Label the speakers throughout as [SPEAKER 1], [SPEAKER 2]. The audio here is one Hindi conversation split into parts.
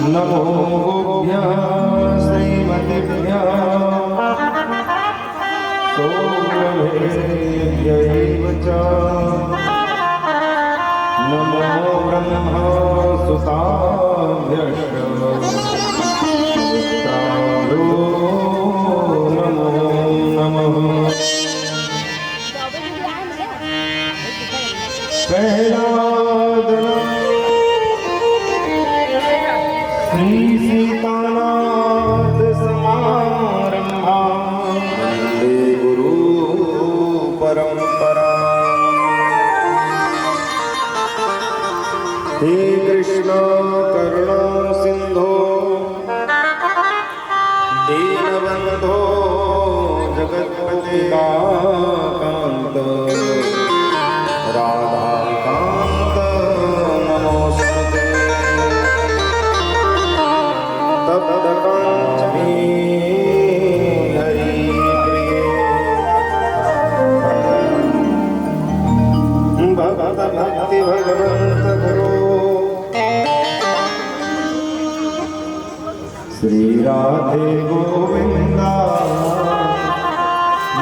[SPEAKER 1] नमो गोभ्यः श्रीमतिभ्यः सौरभेभ्यैव च नमो ब्रह्मा सुताभ्यश्च नमो नमः। श्री सीतानाथ समारंभा वंदे गुरु परंपरा। हे कृष्ण करुणा सिंधो दीनबंधो जगत्पते कांत राधाकांत नमोस्तुते। तप्त कांचनी हरिप्रिये भक्त भक्ति भगवंत गुरु श्री राधे गोविंदा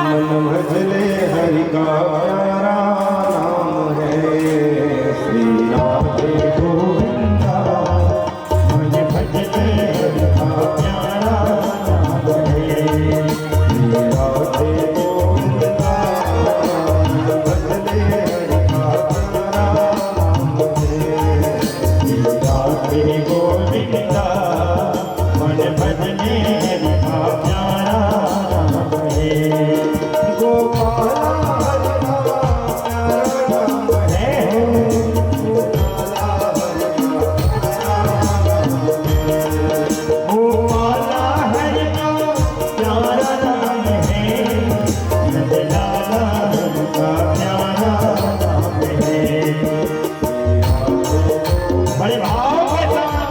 [SPEAKER 1] मन भजले हरि का प्यारा नाम है। श्री राधे गोविंदा मन भजले हरि का प्यारा नाम है। श्री राधे गोविंदा मन भजले हरि का प्यारा नाम है। श्री राधे गोविंदा मन भजले हरि का प्यारा नाम है। बड़े भाव के साथ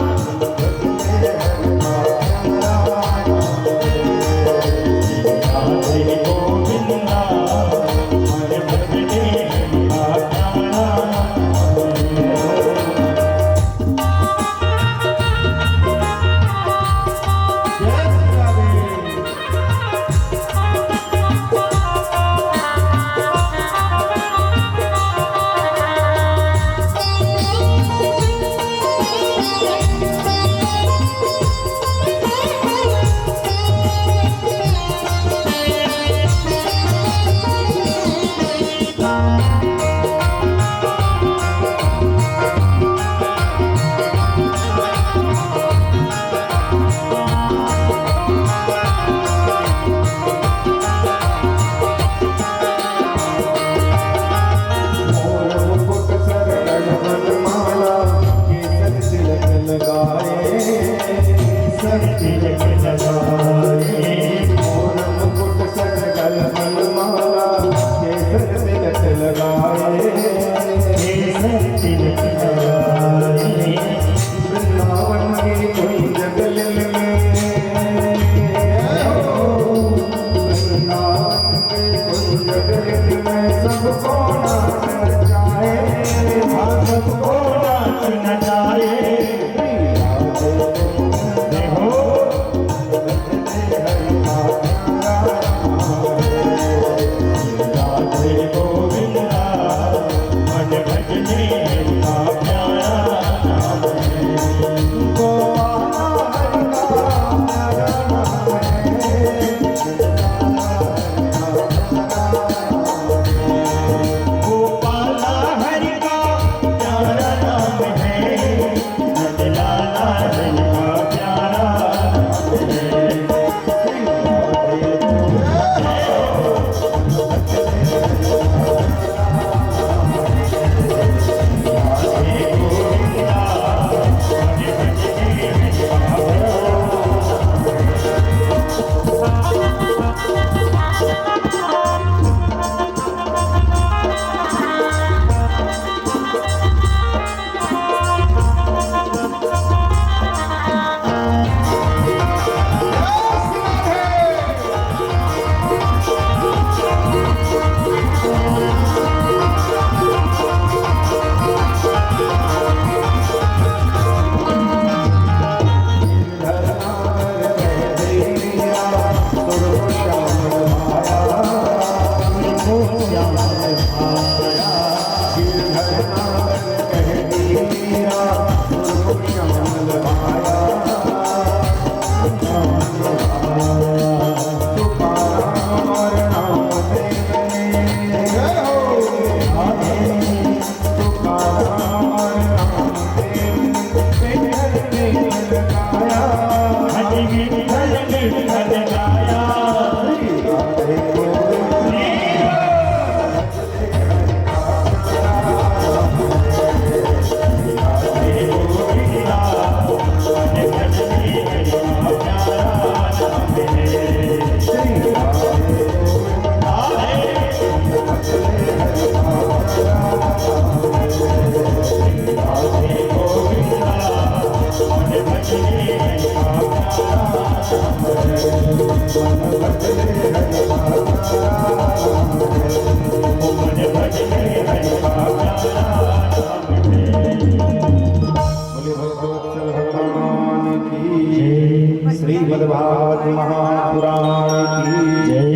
[SPEAKER 1] श्रीमद्भागवत महापुराण की जय।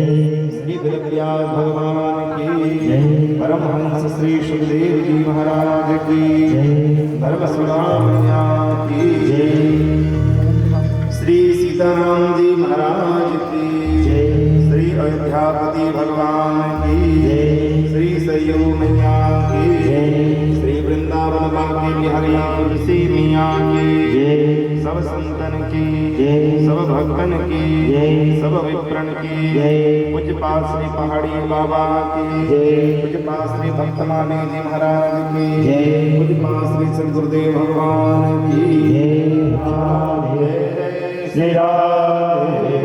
[SPEAKER 1] श्री वेदव्यास भगवान की जय। परमहंस श्री सुखदेव जी महाराज की जय। धर्मसुधा मैया की जय। श्री सीताराम जी महाराज की जय। श्री अयोध्यापति भगवान की जय। श्री सरयू मैया की जय। श्री वृंदावन बांके बिहारी तुलसी मैया की जय। सब संतन की जय। सब भक्तन की जय। सब विप्रन की जय। पूज्यपाद श्री पहाड़ी बाबा की जय। पूज्यपाद श्री भक्तमानी जी महाराज की जय। पूज्यपाद श्री सद्गुरुदेव भगवान की जय। जय श्री राधे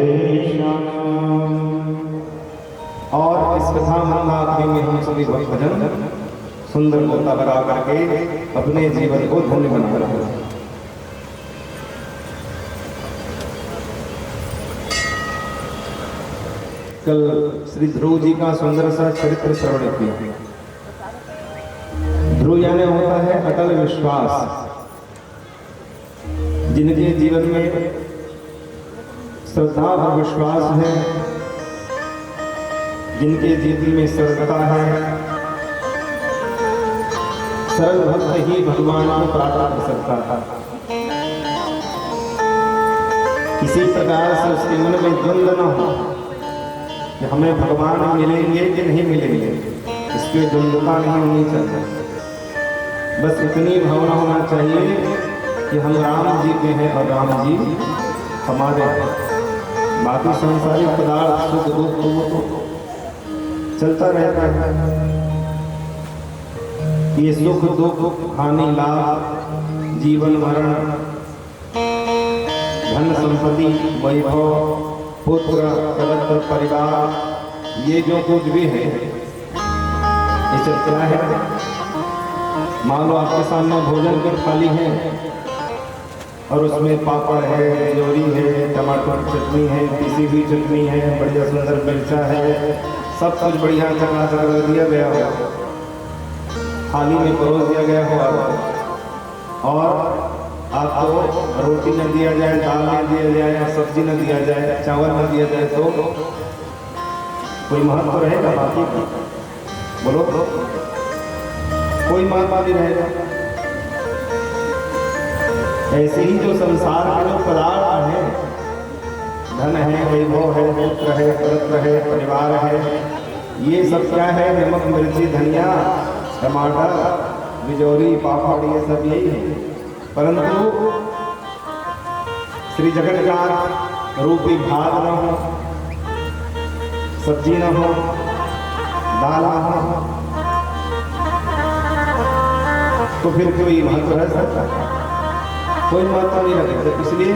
[SPEAKER 1] श्याम। और इस कथा महात्म्य में हम सभी भक्तजन सुंदर होता बना करके अपने जीवन को धन्य बना रहे हैं। कल श्री ध्रुव जी का सुंदर सा चरित्र श्रवण किया। ध्रुव यानी होता है अटल विश्वास। जिनके जीवन में श्रद्धा और विश्वास है, जिनके जीवन में सरलता है, सरल भक्त ही भगवान को प्राप्त कर सकता था। किसी प्रकार से उसके मन में द्वंद्व न हो कि हमें भगवान मिलेंगे कि नहीं मिलेंगे, इसके द्वंद्वता नहीं होनी चाहिए। बस इतनी भावना होना चाहिए कि हम राम जी के हैं और राम जी हमारे हैं। बाकी संसारिक पदार्थ सुख दुख तो चलता रहता है। ये सुख दुख हानि लाभ जीवन मरण धन संपत्ति वैभव पुत्र पवित्र परिवार ये जो कुछ भी है ये सब क्या है। मान लो आपके सामने भोजन की थाली है और उसमें पापड़ है, कचौरी है, टमाटर की चटनी है, पिसी हुई चटनी है, बढ़िया सुंदर मिर्चा है, सब कुछ बढ़िया चकाचक कर दिया गया हो, थाली में परोस दिया गया हो और आपको रोटी न दिया जाए, दाल न दिया जाए, सब्जी न दिया जाए, चावल न दिया जाए तो कोई महत्व रहेगा? बाकी बोलो कोई महत्व नहीं रहेगा। ऐसे ही जो संसार के जो पदार्थ हैं, धन है, वैभव है, पुत्र है, पवित्र है, परिवार है, ये सब क्या है? नमक मिर्ची धनिया टमाटर बिजौरी पापड़ ये सब यही है। परंतु श्री जगन्नाथ रूपी भात न हो, सब्जी न हो, दाल न हो तो फिर कोई महत्व रह सकता है? कोई महत्व नहीं रखेगा। इसलिए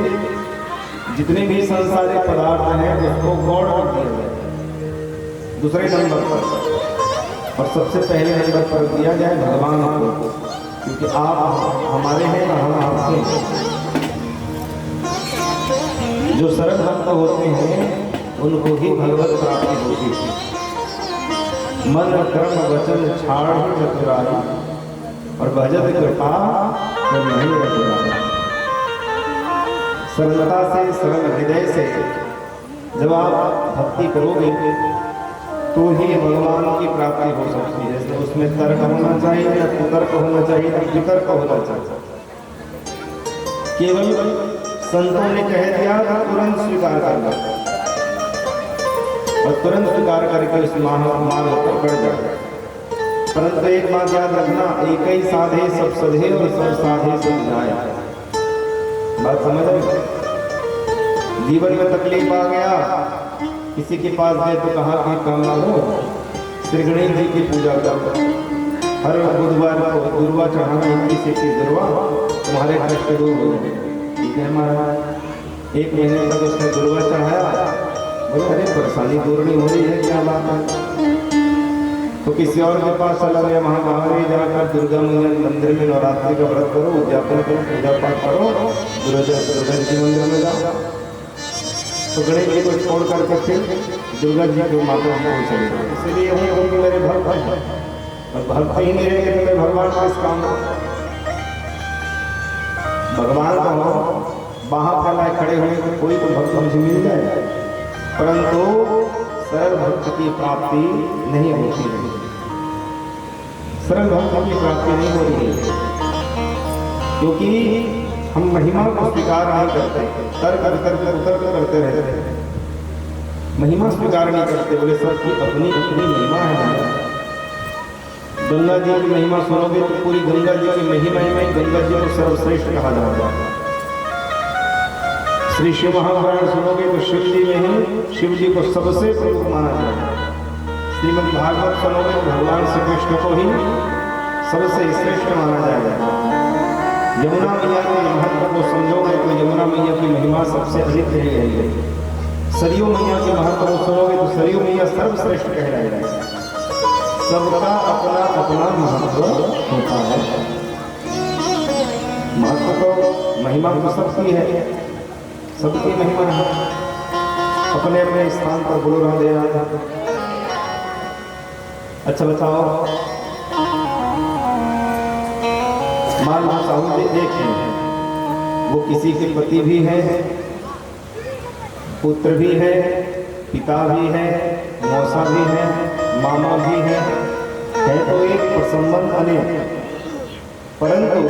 [SPEAKER 1] जितने भी सांसारिक पदार्थ हैं उसको गौड़ कर दिया जाए दूसरे नंबर पर, और सबसे पहले नंबर पर दिया जाए भगवान को, क्योंकि आप हमारे हैं और हम आपसे हैं। जो सरल भक्त होते हैं उनको ही भगवत प्राप्ति होती है। मन कर्म वचन छाड़ चतुराई और भजत कृपा तो नहीं रखा। सरलता से, सरल हृदय से जब आप भक्ति करोगे तो ही भगवान की प्राप्ति हो सकती है। जैसे उसमें तर्क होना चाहिए, न कुतर्क होना चाहिए, न वितर्क होना चाहिए। केवल संतों ने कह दिया तो तुरंत स्वीकार करना और तुरंत स्वीकार करके उस मार्ग पर बढ़ जाए। परंतु एक बात याद रखना, एक ही साधे सब सधे और सब साधे सब जाए। बात समझ में? जीवन में तकलीफ आ गया, किसी के पास गए तो कहा कि कामना हो श्री गणेश जी की पूजा करो, हर बुधवार को दुर्वा चढ़ाना, 21 दुर्वा तुम्हारे कष्ट दूर हो जाए। ठीक है महाराज, 1 महीने तक उसने दुर्वा चढ़ाया, बोले अरे परेशानी दूर नहीं हो रही है, क्या बात है? तो किसी और के पास चला गया, वहाँ बाहर जाकर दुर्गा मंदिर में नवरात्रि का व्रत करो, उद्यापन करो, पूजा पाठ करो, दुर्गा जी मंदिर में जाओ। तो गणेश जी को छोड़ करके फिर दुर्गा जी के माता जी को चले गए। इसलिए हूँ कि मेरे भक्त और भक्त ही नहीं रहेंगे तो मैं भगवान को इस काम भगवान का हो बाहर फैलाए खड़े हुए तो कोई तो भक्त मुझे मिल जाए, परंतु सरल भक्त की प्राप्ति नहीं होती है। सरल भक्त की प्राप्ति नहीं हो रही है क्योंकि हम महिमा को स्वीकार नहीं करते, तर्क करते रहते हैं, महिमा स्वीकार नहीं करते। बोले सबकी अपनी अपनी महिमा है। गंगा जी की महिमा सुनोगे तो पूरी गंगा जी की महिमा में गंगा जी को सर्वश्रेष्ठ कहा जाता है। श्री शिव महापुराण सुनोगे तो शिव जी में ही शिव जी को सबसे प्रमुख माना जाता है। श्रीमद् भागवत सुनोगे तो भगवान श्री कृष्ण को ही सबसे श्रेष्ठ माना जाएगा। यमुना मैया के महत्व को समझोगे तो यमुना मैया की महिमा सबसे अधिक रह गई है। सरयू मैया के महत्व को सुनोगे तो सरयू मैया सर्वश्रेष्ठ कह रहे हैं। सबका अपना अपना महत्व होता है। महत्व तो महिमा तो सबकी है, सबकी महिमा है, अपने अपने स्थान पर गुरु रहा दे रहा था। अच्छा बताओ, मान लो साहू जी एक है, वो किसी के पति भी है, पुत्र भी है, पिता भी है, मौसा भी है, मामा भी है तो एक प्रसंबंध अनेक, परंतु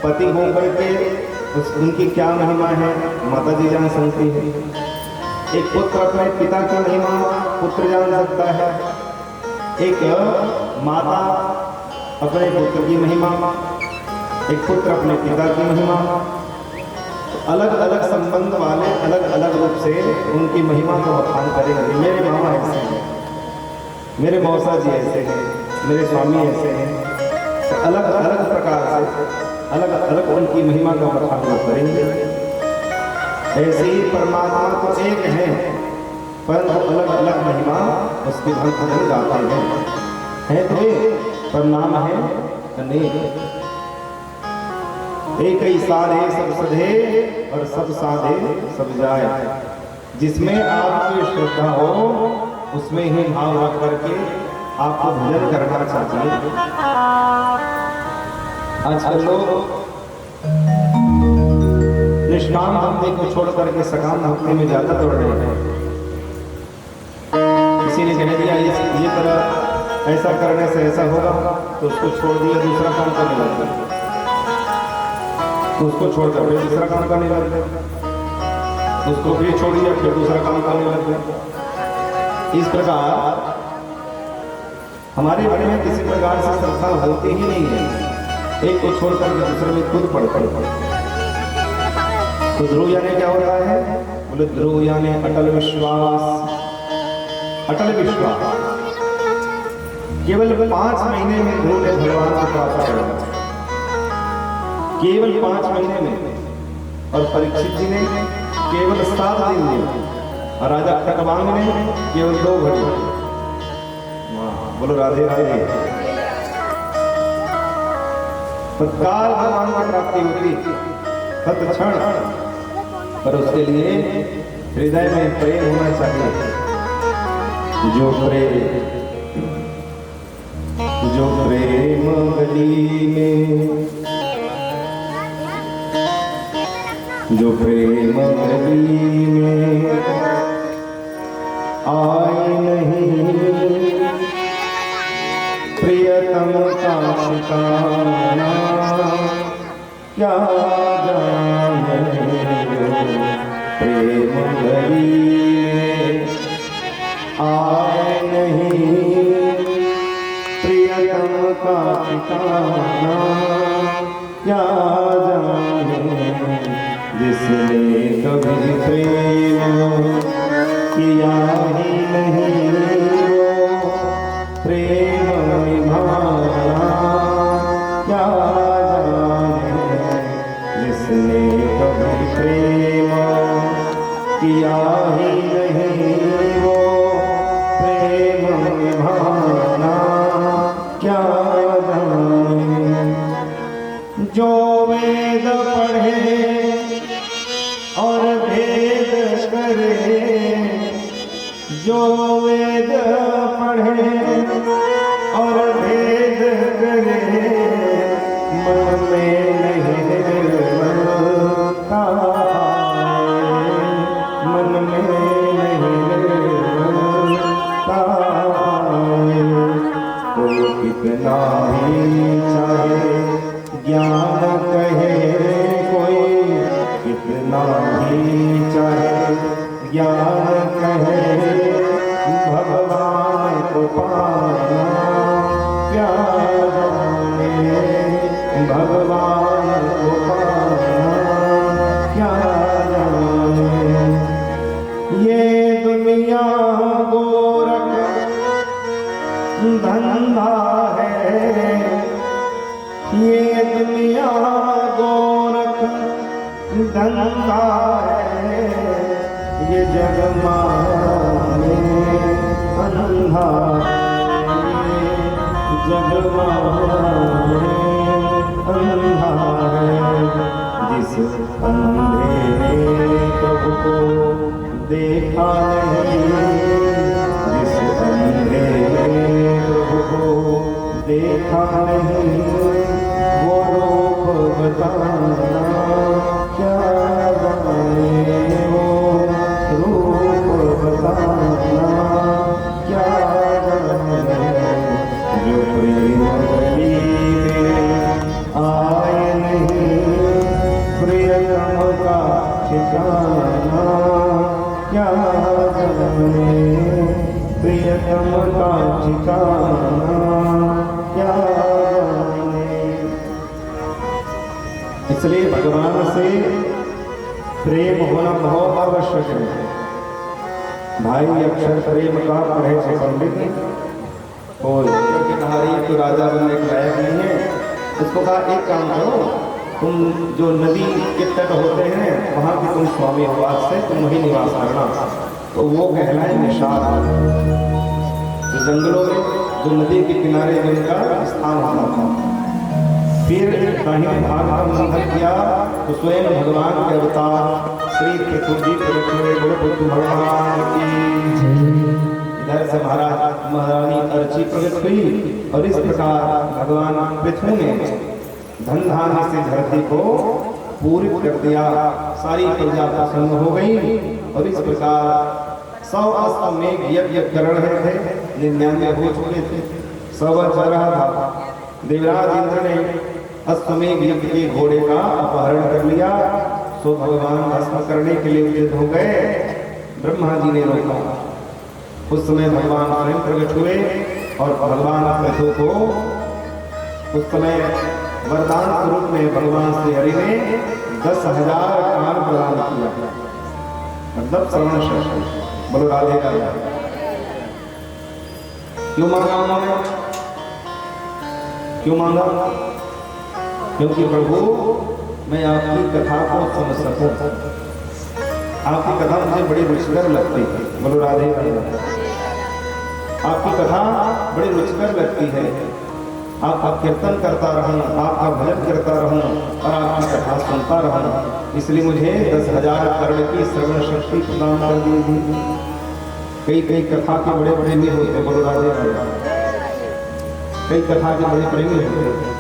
[SPEAKER 1] पति होकर के उनकी क्या महिमा है माता जी जान सकती है। एक पुत्र अपने पिता की महिमा पुत्र जान सकता है, एक माता अपने पुत्र की महिमा, एक पुत्र अपने पिता की महिमा। अलग अलग संबंध वाले अलग अलग रूप से उनकी महिमा को बखान करेंगे। मेरे मामा ऐसे हैं, मेरे मौसा जी ऐसे हैं, मेरे स्वामी ऐसे हैं, तो अलग अलग प्रकार से अलग अलग उनकी महिमा का बखान करेंगे। ऐसे ही परमात्मा तो एक है, परंतु अलग अलग महिमा उसके भक्त गाते हैं तो एक पर नाम है अनेक। एक ही साधे सब सधे और सब साधे सब जाए। जिसमें आपकी श्रद्धा हो उसमें ही भाव रख करके आपको भजन करना चाहिए। आजकल लोग निष्काम भक्ति को छोड़ करके सकाम भक्ति में ज्यादा दौड़ रहे हैं। किसी ने कह दिया ये तरह ऐसा करने से ऐसा होगा तो उसको छोड़ दिया, दूसरा काम करने लग गया, उसको छोड़कर फिर दूसरा काम करने लग गया, उसको फिर छोड़ दिया फिर दूसरा काम करने लग गया। इस प्रकार हमारे मन में किसी प्रकार से श्रद्धा होती ही नहीं है। एक को छोड़कर के दूसरे में खुद पड़ तो ध्रुव यानी क्या होता है? बोले ध्रुव यानी अटल विश्वास। अटल विश्वास केवल 5 महीने में ध्रुव ने भगवान को प्राप्त किया, केवल 5 महीने में। और परीक्षित जी ने केवल 7 दिन में, और राजा खटवांग ने केवल 2 घड़ी। बोलो राधे राधे। तत्काल भगवान की प्राप्ति होती तत्क्षण, पर उसके लिए हृदय में प्रेम होना चाहिए। जो प्रेम गली में, जो प्रेम गली में आए नहीं, प्रियतम का ठिकाना क्या जाने। प्रेम गली में आए नहीं, प्रियतम का ठिकाना क्या जाने। जिसने कभी प्रेम किया ही नहीं वो प्रेम निभाना क्या जाने। जिसने कभी प्रेम किया ही नहीं वो प्रेम निभाना क्या जाने। जो वेद पढ़े और भेद जो वेद पढ़े और भेद करे मन में नहीं निर्मलता आए, मन में नहीं निर्मलता आए। कोई कितना भी चाहे ज्ञान कहे, कोई कितना भी चाहे ज्ञान कहे, भगवान को पाना क्या जाने, भगवान को पाना क्या जाने। ये दुनिया गोरख धंधा है, ये दुनिया गोरख धंधा है, ये जग माया में अंधा है, जग माया में अंधा है। जिस अंधे ने प्रभु को देखा नहीं, जिस अंधे ने प्रभु को देखा नहीं, वो रूप बताना क्या जाने, वो रूप बताना क्या जाने। जो प्रेम गली में आए नहीं, प्रियतम का ठिकाना क्या जाने, प्रियतम का ठिकाना क्या जाने। इसलिए भगवान से प्रेम होना बहुत आवश्यक है। भाई अक्षर प्रेम का पढ़े से पंडित और के कहानी तो राजा बनने के लायक नहीं है। उसको कहा एक काम करो, तुम जो नदी के तट होते हैं वहां के तुम स्वामी हो, आज से तुम वही निवास करना। तो वो कहलाए निषाद। जो जंगलों में जो नदी के किनारे जिनका स्थान होता था, फिर कहीं भाग का मंथन किया तो स्वयं भगवान के अवतार श्री पृथु जी प्रकट हुए। बोलो बुद्ध भगवान की। इधर से महाराज महारानी अर्ची प्रकट हुई और इस प्रकार भगवान पृथु ने धन धान्य से धरती को पूरित कर दिया। सारी प्रजा प्रसन्न हो गई और इस प्रकार 100 अश्वमेघ यज्ञ कर रहे थे, 99 हो चुके थे, 100 चल रहा था। देवराज इंद्र ने अश्वमेघ यज्ञ के घोड़े का अपहरण कर लिया, सो भगवान भस्म करने के लिए उद्यत हो गए। ब्रह्मा जी ने रोका। उस समय भगवान स्वयं प्रकट हुए और भगवान पृथु को उस समय वरदान स्वरूप में भगवान श्री हरि ने 10,000 कान प्रदान किया, मतलब श्रवण शक्ति। बोलो राधे राधे। क्यों मांगा उन्होंने? क्यों मांगा? क्योंकि प्रभु मैं आपकी कथा को समझ सकूं। आपकी कथा मुझे बड़ी रुचिकर लगती है। बोलो राधे राधे। आपकी कथा बड़ी रुचिकर लगती है। आपका कीर्तन करता रहूं, आपका भजन करता रहूं और आपकी कथा सुनता रहूं, इसलिए मुझे 10,000 करोड़ की श्रवण शक्ति प्रदान कर दीजिए। कई कई कथा के बड़े प्रेमी होते। बोलो राधे राधे। कई कथा के बड़े प्रेमी होते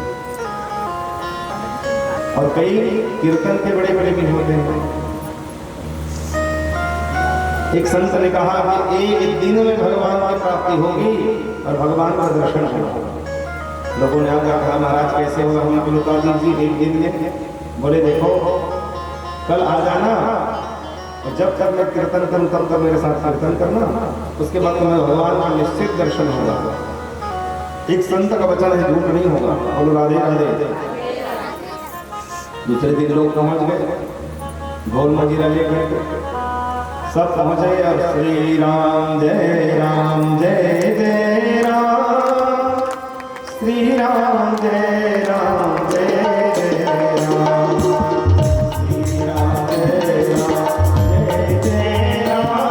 [SPEAKER 1] और कई कीर्तन के बड़े प्रेमी होते हैं। एक संत ने कहा कि एक दिन में भगवान की प्राप्ति होगी और भगवान का दर्शन होगा। लोगों ने आकर कहा महाराज कैसे होगा, हमको बता दीजिए एक दिन में। बोले देखो कल आ जाना और जब तक मैं कीर्तन करूं तब तक मेरे साथ कीर्तन करना, उसके बाद तुम्हें भगवान का निश्चित दर्शन होगा। एक संत का वचन है, झूठ नहीं होगा। बोलो राधे राधे। दूसरे दिन लोग पहुंच गए, ढोल मजीरा लेकर सब पहुंचे और श्री राम जय राम जय जय राम, श्री राम जय राम जय जय राम, श्री राम जय राम जय जय राम,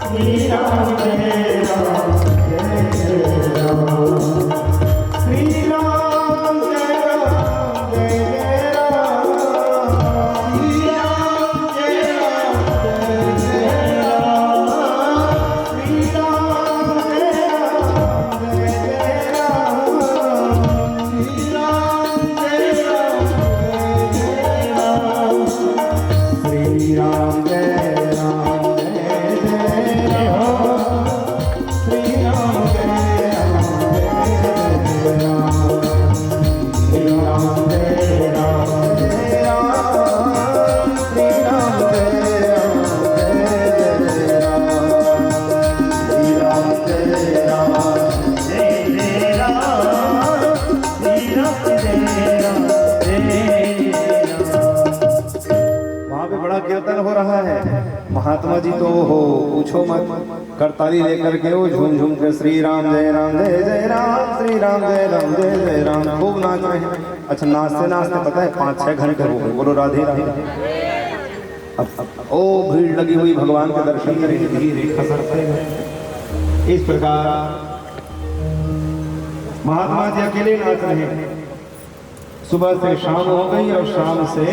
[SPEAKER 1] श्री राम जय राम जय जय राम, श्री राम जय राम जय जय राम, श्री राम जय राम जय जय राम, बड़ा कीर्तन हो रहा है। महात्मा जी तो हो पूछो मत, करताली लेकर के वो झूम झूम के श्री राम जय जय राम, श्री राम जय जय राम खूब नाच रहे हैं। अच्छा नाचते नाचते पता है 5-6 घंटे हो गए। बोलो राधे राधे। अब ओ भीड़ लगी हुई भगवान के दर्शन करेंगे, धीरे खसरते गए। इस प्रकार महात्मा जी अकेले नाच रहे हैं। सुबह से शाम हो गई और शाम से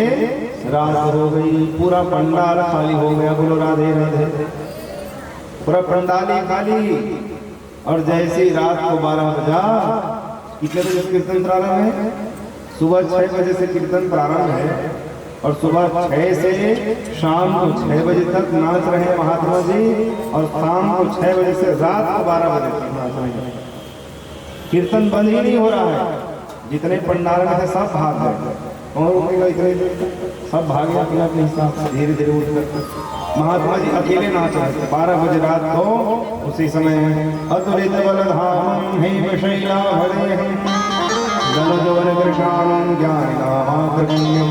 [SPEAKER 1] रात हो गई, पूरा पंडाल खाली हो गया। बोलो राधे राधे। पूरा पंडाल ही खाली। और जैसे ही रात को 12 बजा, कितने बजे कीर्तन प्रारंभ है? सुबह 6 बजे से कीर्तन प्रारंभ है और सुबह 6 से शाम को 6 बजे तक नाच रहे हैं महात्मा जी, और शाम को 6 बजे से रात को 12 बजे तक नाच रहे हैं। कीर्तन बंद ही नहीं हो रहा है। जितने पंडाल में थे सब भाग गए, और रुकेगा इतने सब भागे अपने अपने हिसाब से धीरे धीरे उठकर। महात्मा जी अकेले नाच रहे थे। 12 बजे रात को उसी समय अतुलित बलधामं हेमशैला हरेहं जलजवन वृषाणं ज्ञानिनामाग्रगण्यं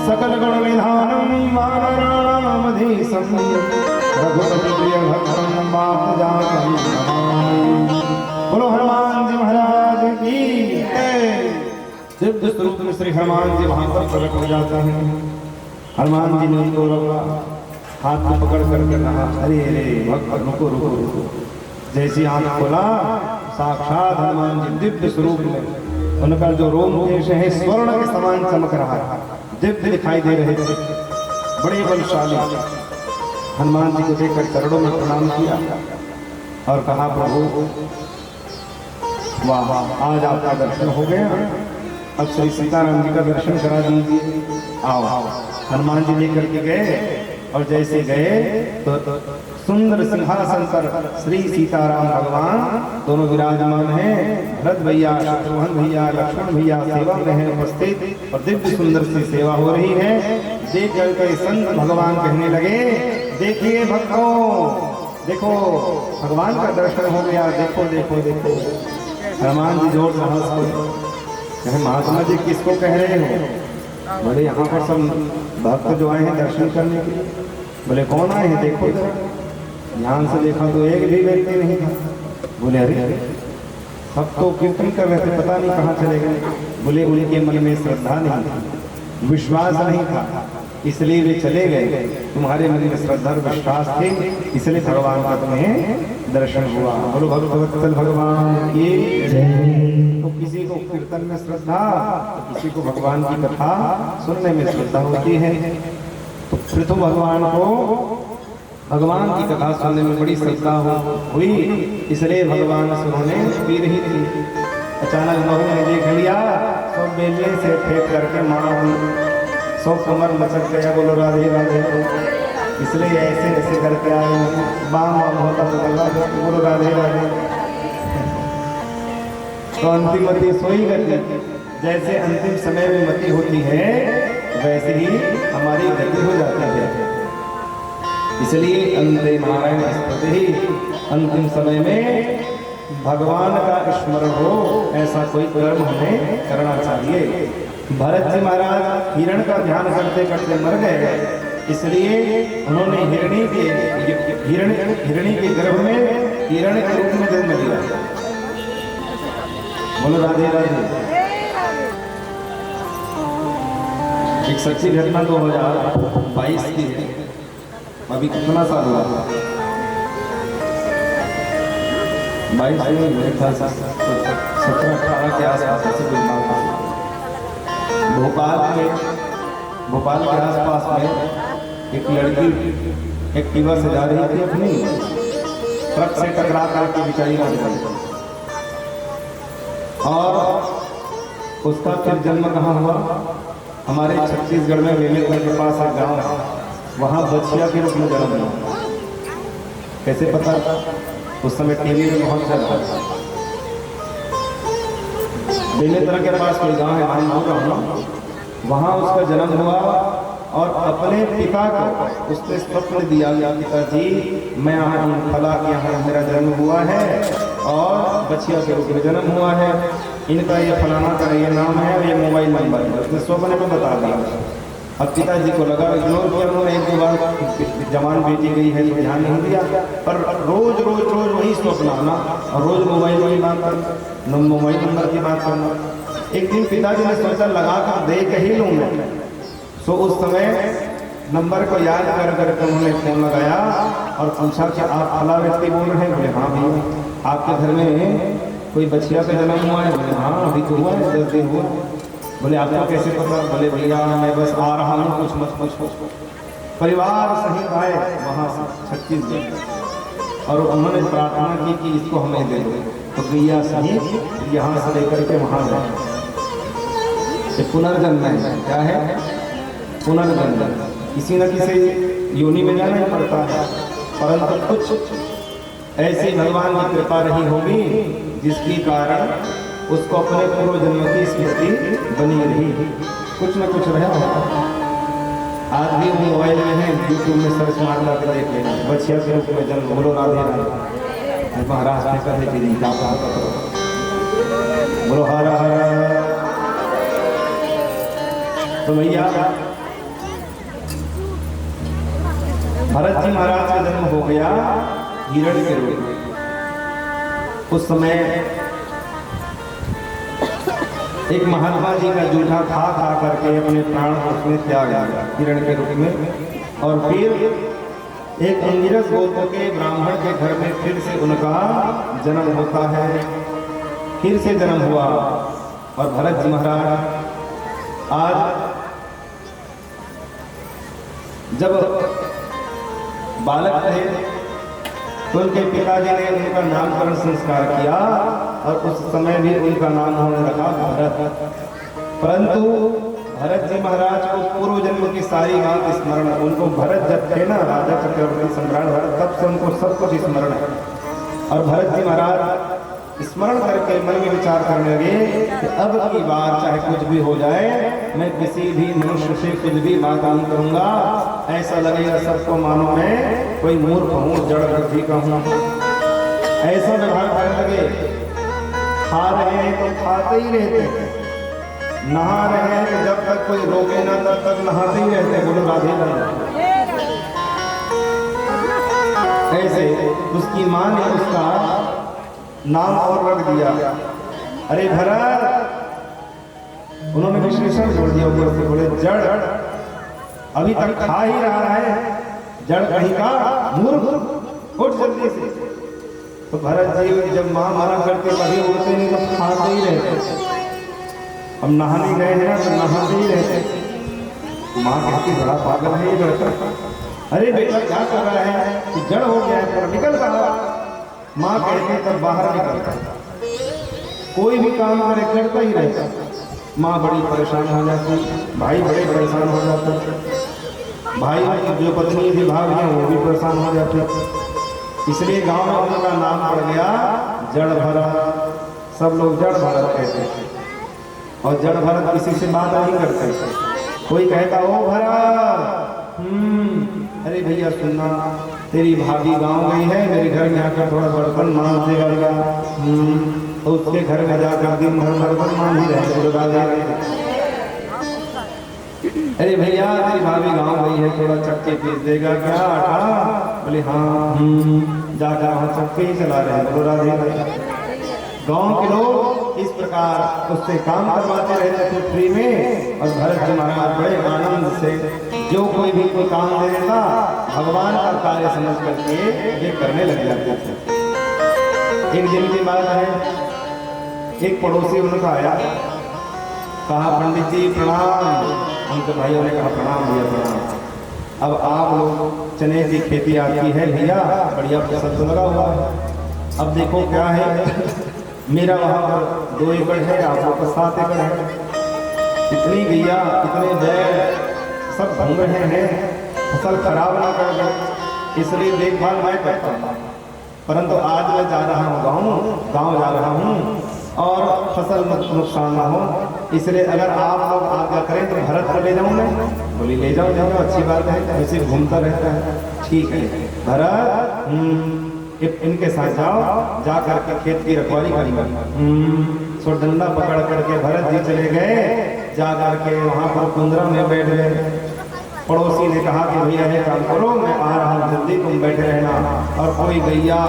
[SPEAKER 1] सकल गुण निधानं वानराणामधीशं रघुपति प्रिय भक्तं वात जातं नमामि। बोलो हनुमान जी महाराज की जय। दिव्य स्वरूप में श्री हनुमान जी वहां पर प्रकट हो जाता है। हनुमान जी ने उनको रोका, हाथ में पकड़ करके कहा अरे अरे भक्त रुको रुको रुको। जैसी आंख खोला साक्षात हनुमान जी दिव्य स्वरूप में, उनका जो रोम केश है स्वर्ण के समान चमक रहा है, दिव्य दिखाई दे रहे थे, बड़े बलशाली। हनुमान जी को देखकर चरणों में प्रणाम किया और कहा प्रभु वाह आज आपका दर्शन हो गया, अब श्री सीताराम जी का दर्शन करा दीजिए। आओ हनुमान जी लेकर के गए और जैसे गए तो सुंदर सिंहासन पर श्री सीताराम भगवान दोनों विराजमान हैं। भरत भैया, शत्रुघ्न भैया, लक्ष्मण भैया सेवा में है उपस्थित और दिव्य सुंदर सी सेवा हो रही है। देख करके संत भगवान कहने लगे देखिए भक्तों, देखो भगवान का दर्शन हो गया, देखो देखो देखो। हनुमान जी जोर से हंस पड़े, महात्मा जी किसको कह रहे हो? बोले यहाँ पर सब भक्त जो आए हैं दर्शन करने के लिए। बोले कौन आए हैं देखो जरा। ध्यान से देखा तो एक भी व्यक्ति नहीं था। बोले अरे सब तो कीर्तन कर रहे थे, पता नहीं कहाँ चले गए। बोले उनके मन में श्रद्धा नहीं थी, विश्वास नहीं था, इसलिए वे चले गए। तुम्हारे मन में श्रद्धा और विश्वास थे, इसलिए भगवान का तुम्हें दर्शन हुआ। बोलो भगवत्सल भगवान की जय। तो किसी को कीर्तन में श्रद्धा, तो किसी को भगवान की कथा सुनने में श्रद्धा होती है। तो पृथु भगवान को भगवान की कथा सुनने में बड़ी श्रद्धा हुई, इसलिए भगवान से उन्होंने पी रही थी। अचानक बहू ने देख लिया, सब बेले से फेंक करके मार दी, सब कमर मचक गया। बोलो राधे राधे। इसलिए ऐसे ऐसे करके आए, बाम बाम होता तो गला। बोलो राधे राधे। तो अंतिम मति सोई गति, जैसे अंतिम समय में मति होती है वैसे ही हमारी गति हो जाती है। इसलिए अंते नारायण स्मृति ही, अंतिम समय में भगवान का स्मरण हो ऐसा कोई कर्म हमें करना चाहिए। भरत जी महाराज हिरण का ध्यान करते करते मर गए, इसलिए उन्होंने हिरणी के गर्भ में हिरण के रूप में जन्म लिया। बोलो राधे राधे। एक सच्ची घटना 2022 की है। अभी कितना साल हुआ? 22 में मेरे ख्याल से 17-18 के आसपास ऐसे कोई बात था। भोपाल के आसपास में एक लड़की एक्टिवा से जा रही थी, अपनी ट्रक से टकरा करके बेचारी मर गई। और उसका फिर जन्म कहाँ हुआ? हमारे छत्तीसगढ़ में वेलेश्वर के पास एक गांव है, वहाँ बछिया के रूप में जन्म लिया। कैसे पता? उस समय टीवी में बहुत चल रहा था। बेलेश्वर के पास कोई गांव है, नाम बोल रहा हूँ, वहाँ उसका जन्म हुआ और अपने पिता को उसने स्वप्न दिया, पिताजी मैं यहाँ फला के यहाँ मेरा जन्म हुआ है और बछिया के रूप में जन्म हुआ है, इनका ये फलाना का ये नाम है, ये मोबाइल नंबर है। उसने स्वप्न में बता दिया। अब पिताजी को लगा, इग्नोर किया उन्होंने, एक दो बार जवान बेटी गई है तो ध्यान नहीं दिया, पर रोज रोज रोज वही स्वप्न आना और रोज मोबाइल वही बात करना, मोबाइल नंबर की बात करना। एक दिन पिताजी ने सोचा लगा कर देख ही लूँ मैं। सो उस समय नंबर को याद कर करके उन्होंने फोन लगाया और पूछा कि आप फला व्यक्ति बोल रहे हैं? बोले हाँ भैया। आपके घर में कोई बच्चिया का जन्म हुआ है? बोले हाँ अभी तो हुआ है, 10 दिन हुआ। बोले आपको कैसे पता? बोले भैया मैं बस आ रहा हूँ, कुछ मत पूछो। परिवार सहित आए वहाँ से छत्तीसगढ़ और उन्होंने प्रार्थना की कि इसको हमें दे दो। तो भैया सहित यहाँ से लेकर के वहाँ गए। ये पुनर्जन्म है, क्या है? पुनर्जन्म। किसी न किसी योनि में जाना ही पड़ता है, परंतु कुछ ऐसी भगवान की कृपा रही होगी जिसके कारण उसको अपने पूर्व जन्म की स्मृति बनी रही, कुछ न कुछ रहा होगा। आज भी वो मोबाइल में है, यूट्यूब में सर्च मार ला के देख लेना, बच्चिया के रूप में जन्म, बोलो राधे राधे। महाराज ने कहे कि नहीं जाता, बोलो हर हर। तो भैया भरत जी महाराज का जन्म हो गया हिरण के रूप में। उस समय एक महात्मा जी का जूठा खा खा करके अपने प्राण उसमें त्याग दिया हिरण के रूप में। और फिर एक अंगिरस गोत्र के ब्राह्मण के घर में फिर से उनका जन्म होता है, फिर से जन्म हुआ। और भरत जी महाराज आज जब बालक थे तो उनके पिताजी ने उनका नामकरण संस्कार किया और उस समय भी उनका नाम उन्होंने रखा भरत। परंतु भरत जी महाराज को पूर्व जन्म की सारी बात स्मरण, उनको भरत जब थे ना राजा चक्रवर्ती सम्राट भरत, तब से उनको सब कुछ स्मरण है। और भरत जी महाराज स्मरण करके मन में विचार करने लगे कि अब की बात चाहे कुछ भी हो जाए, मैं किसी भी मनुष्य से कुछ भी बात नहीं करूंगा। ऐसा लगेगा सबको मानो मैं कोई मूर्ख हूँ, जड़ बुद्धि का हूँ, ऐसा व्यवहार करने लगे। खा रहे हैं तो खाते ही रहते, नहा रहे हैं तो जब तक कोई रोके ना तब तक नहाते ही रहते। बोलो राधे राधे। ऐसे उसकी माँ ने उसका नाम और रख दिया, अरे भरत। उन्होंने विशेषण जोड़ दिया ऊपर से, बोले जड़, अभी तक खा ही रहा है, जड़ कहीं का मूर्ख, उठ जल्दी से। तो भरत जी जब माँ मना करते कभी उठते नहीं तो खाते ही रहते। हम नहाने गए हैं ना तो नहाते ही रहते। माँ कहती बड़ा पागल है ये लड़का, अरे बेटा क्या कर रहा है, कि जड़ हो गया है, निकल रहा। माँ कहती तब बाहर निकलता, कोई भी काम करे करता ही रहता। माँ बड़ी परेशान हो जाती, भाई बड़े परेशान हो जाते, भाई की जो पत्नी थी भाभी है वो भी परेशान हो जाती। इसलिए गांव में उनका नाम पड़ गया जड़ भरत। सब लोग जड़ भरत कहते हैं और जड़ भरत किसी से बात नहीं करते। कोई कहता ओ भरत, अरे भैया सुनना, तेरी भाभी गांव गई है, मेरे घर में आकर थोड़ा बर्तन मांज देगा। तो उसके घर में जाकर दिन भर बर्तन मांज ही रहे। अरे भैया तेरी भाभी गांव गई है, थोड़ा चक्के पीस देगा क्या आटा? बोले हाँ। जाकर वहाँ चक्के ही चला रहे हैं। बोलो राधे। गांव के लोग इस प्रकार उससे काम करवाते रहते थे फ्री में। और भरत जी महाराज बड़े आनंद से जो कोई भी कोई काम दे देता भगवान का कार्य समझ करके ये करने लग जाते थे। एक दिन की बात है, एक पड़ोसी उनका आया, कहा पंडित जी प्रणाम। उनके भाइयों ने कहा प्रणाम भैया प्रणाम। अब आप लोग चने की खेती आपकी है भैया, बढ़िया फसल तो लगा हुआ है। अब देखो क्या है, मेरा वहाँ पर 2 एकड़ है, आप लोग का 7 एकड़ है। इतनी गैया इतने बैल सब घूम रहे हैं, फसल खराब ना कर दे, इसलिए देखभाल मैं करता हूँ। परंतु आज मैं जा रहा हूँ गाँव जा रहा हूँ और फसल नुकसान ना हो, इसलिए अगर आप लोग आज्ञा करें तो भरत को ले जाऊँ मैं। बोली ले जाओ जाओ, अच्छी बात है, ऐसे घूमता रहता है। ठीक है भरत, इनके साथ जाओ, जा करके खेत की रखवाली करेंगे। सो डंडा पकड़ करके भरत जी चले गए जा करके वहाँ पर कुंदरा में बैठ गए। पड़ोसी ने कहा कि भैया ये काम करो, मैं आ रहा हूँ, जल्दी तुम बैठे रहना। और कोई गैया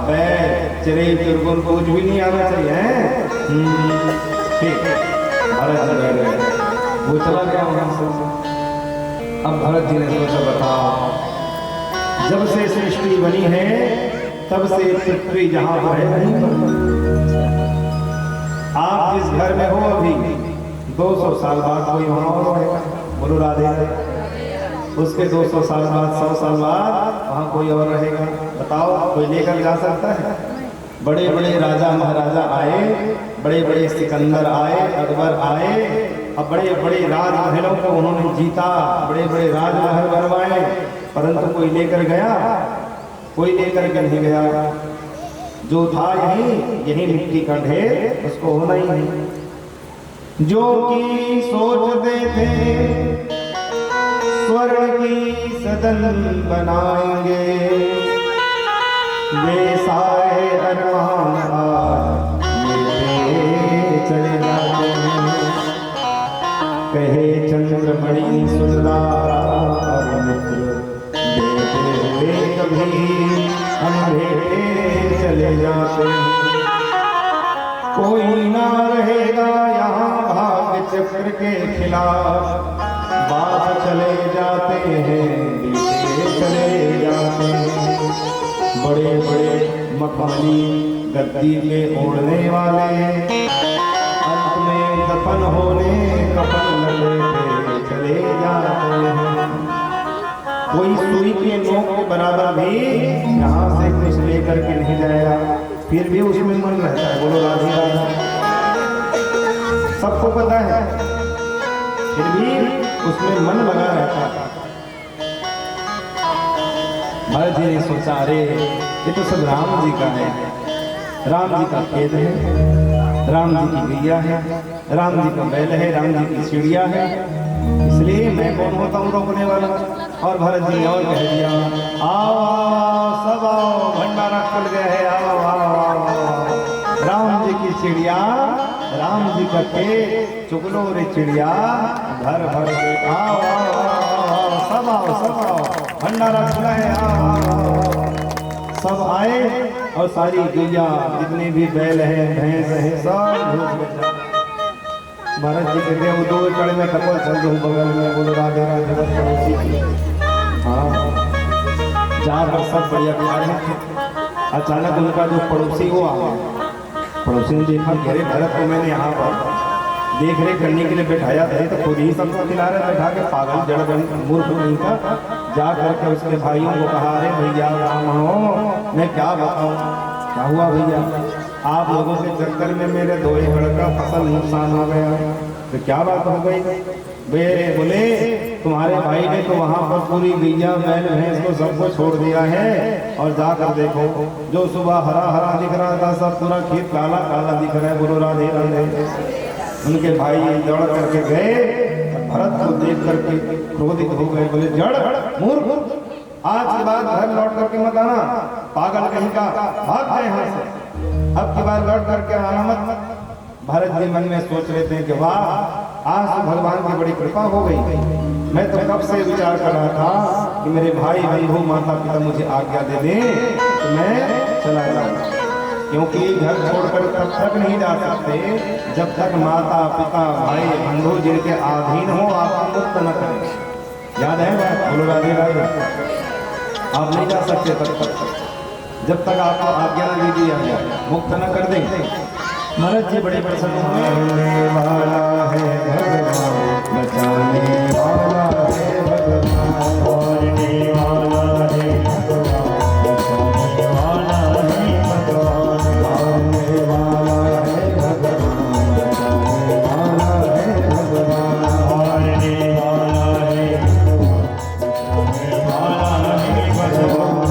[SPEAKER 1] बैल चिड़ै चुरगुन को कुछ भी नहीं आना चाहिए। ठीक, भरत जी बैठ गए, वो चला गया वहाँ से। अब भरत जी ने सोचा, बताओ, जब से सृष्टि बनी है तब से पृथ्वी जहाँ पर है वहीं पर। आप जिस घर में हो अभी 200 साल बाद कोई वहाँ और रहेगा। बोलो राधे राधे। उसके 200 साल बाद 100 साल बाद वहाँ कोई और रहेगा। बताओ, कोई लेकर जा सकता है? बड़े बड़े राजा महाराजा आए, बड़े बड़े सिकंदर आए, अकबर आए, अब बड़े बड़े राजमहलों को उन्होंने जीता, बड़े बड़े राजमहल बनवाए, परंतु कोई लेकर गया? कोई लेकर के नहीं गया। जो था यही मिट्टी का ढेर, उसको होना ही नहीं। जो कि सोचते थे स्वर्ण की सदन बनाएंगे, वे सारे अरमान आज लेते चले जाते हैं। कहे चंद्रमणि सुंदरा और मित्र, देते हुए कभी हम भेटे चले जाते हैं। कोई ना रहेगा यहाँ भाग्य चक्र के खिलाफ, बात चले जाते हैं, बीते चले जाते हैं। बड़े बड़े मकानी गद्दी पे ओढ़ने वाले, अंत में दफन होने कफन लपेटे चले जाते हैं। कोई सुई के नोक के बराबर भी यहाँ से कुछ लेकर के नहीं जाएगा, फिर भी उसमें मन रहता है। बोलो राधे राधे। सबको पता है, फिर भी उसमें मन लगा रहता है। भरत जी ने सोचा, अरे ये तो सब राम जी का है, राम जी का खेत है, राम जी की गैया है, राम जी का बैल है, राम जी की चिड़िया है, इसलिए मैं कौन होता हूँ रोकने वाला। और भरत जी ने और कह दिया, आओ सब आओ, भंडारा खुल गया है, आओ आओ आओ। राम जी की चिड़िया, राम जी का खेत, चुगलो रे चिड़िया घर भर के, आओ आओ आओ, सब आओ सब आओ, भंडारा खुला है, आओ आओ आओ। सब आए और सारी गैया जितने भी बैल है भैंस है सब घुस गए। भरत जी कहते हैं, वो 2 एकड़ में खपल चल दो बगल में। बोलो राधे राधे। पड़ोसी की, हाँ, जहाँ पर सब बढ़िया खा रहे थे, अचानक उनका जो पड़ोसी वो आ गया। पड़ोसी ने देखा, अरे भरत को मैंने यहाँ पर देख रेख करने के लिए बैठाया था, तो खुद ही सबको खिला रहे, बैठा के पागल जड़ मूर्ख नहीं था। जा करके उसके भाइयों को कहा, अरे भैया राम हो, मैं क्या बताऊँ, क्या हुआ भैया, आप लोगों के चक्कर में मेरे 2 एकड़ का फसल नुकसान हो गया। तो क्या बात हो गई? बोले तुम्हारे भाई ने तो वहाँ पर पूरी गैया बैल भैंस को सबको छोड़ दिया है, और जाकर देखो जो सुबह हरा हरा दिख रहा था सब पूरा खेत काला काला दिख रहा है। बोलो राधे राधे। उनके भाई दौड़ करके गए, भरत को देख करके क्रोधित हो गए, बोले जड़ मूर्ख, आज के बाद घर लौट करके मत आना, पागल कहीं का, भाग गए यहाँ से, अब की बार लौट करके आना मत। भरत जी मन में सोच रहे थे कि वाह, आज तो भगवान की बड़ी कृपा हो गई। मैं तो कब से विचार कर रहा था कि मेरे भाई बंधु माता पिता मुझे आज्ञा दे दें तो मैं चला जाऊँ, क्योंकि घर छोड़कर तब तक नहीं जा सकते जब तक माता पिता भाई बंधु जिनके अधीन हो आपको मुक्त न करें। याद है बात? बोलो राधे राधे। आप नहीं जा सकते तब तक जब तक आपको आज्ञा न दी जाए, मुक्त न कर देंगे। भरत जी बड़े प्रसन्न होने वाला है भगवान, बचाने वाला है भगवान, मारने वाला है भगवान, बचाने वाला है भगवान, मारने वाला है भगवान, बचाने वाला है भगवान, मारने वाला है बचाने वाला है भगवान।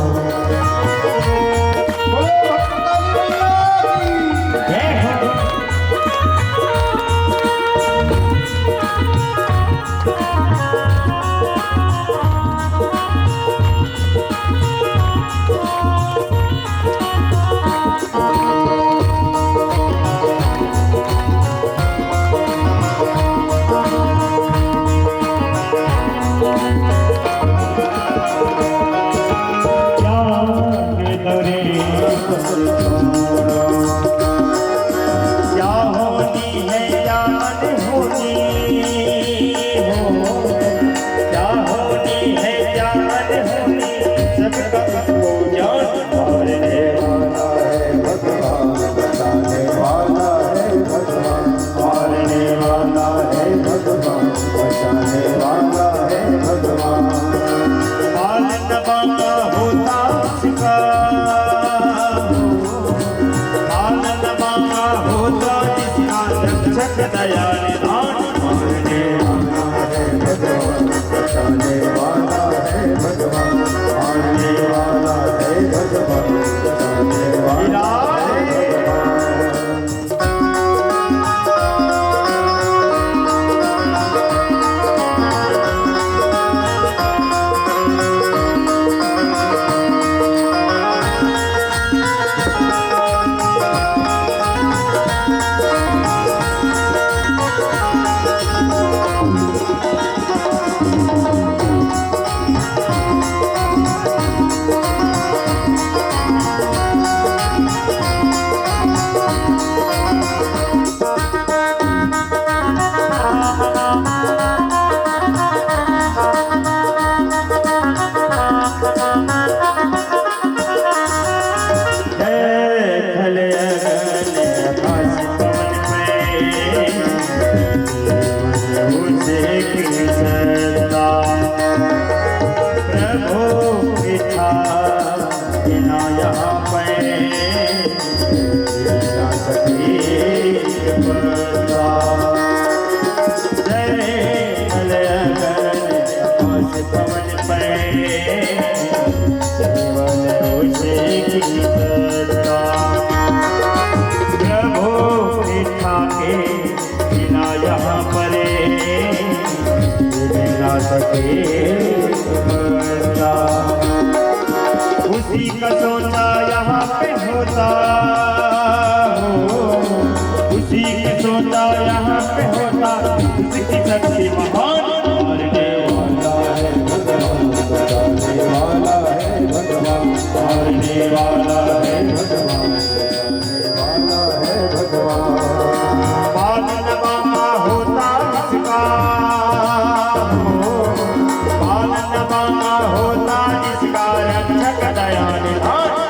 [SPEAKER 1] उसी का सोचा यहाँ पे होता उसी की सोचा यहाँ पे होता उसकी शक्ति महान मारने वाला है भगवान बचाने वाला है भगवान मारने वाला है भगवान बचाने वाला है भगवान पालन बाबा होता इसका पालन बाबा होता इसका रक्षक दयाल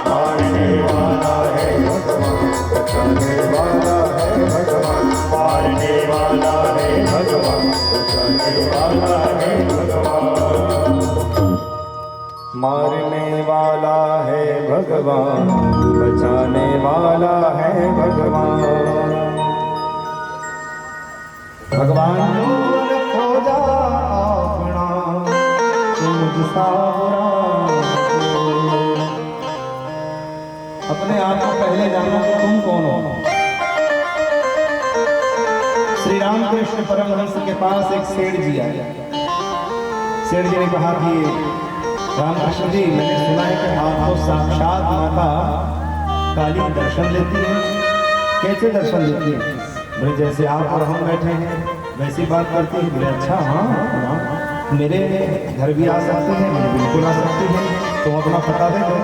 [SPEAKER 1] मारने वाला है भगवान बचाने वाला है भगवान मारने वाला है भगवान बचाने वाला है भगवान मारने वाला है भगवान बचाने वाला है भगवान भगवान खोजा अपना तुझसा अपने आप को पहले जानो कि तुम कौन हो। श्री रामकृष्ण परमहंस के पास एक सेठ जी आए। सेठ जी ने कहा कि रामकृष्ण जी, मैंने सुना है कि आपको साक्षात माता काली दर्शन देती है। कैसे दर्शन देती है? बोले जैसे आप और हम बैठे हैं वैसी बात करती है। बोले अच्छा, हाँ मेरे घर भी आ सकती है, मेरे बिल्कुल आ सकती है, तुम अपना पता दे दो।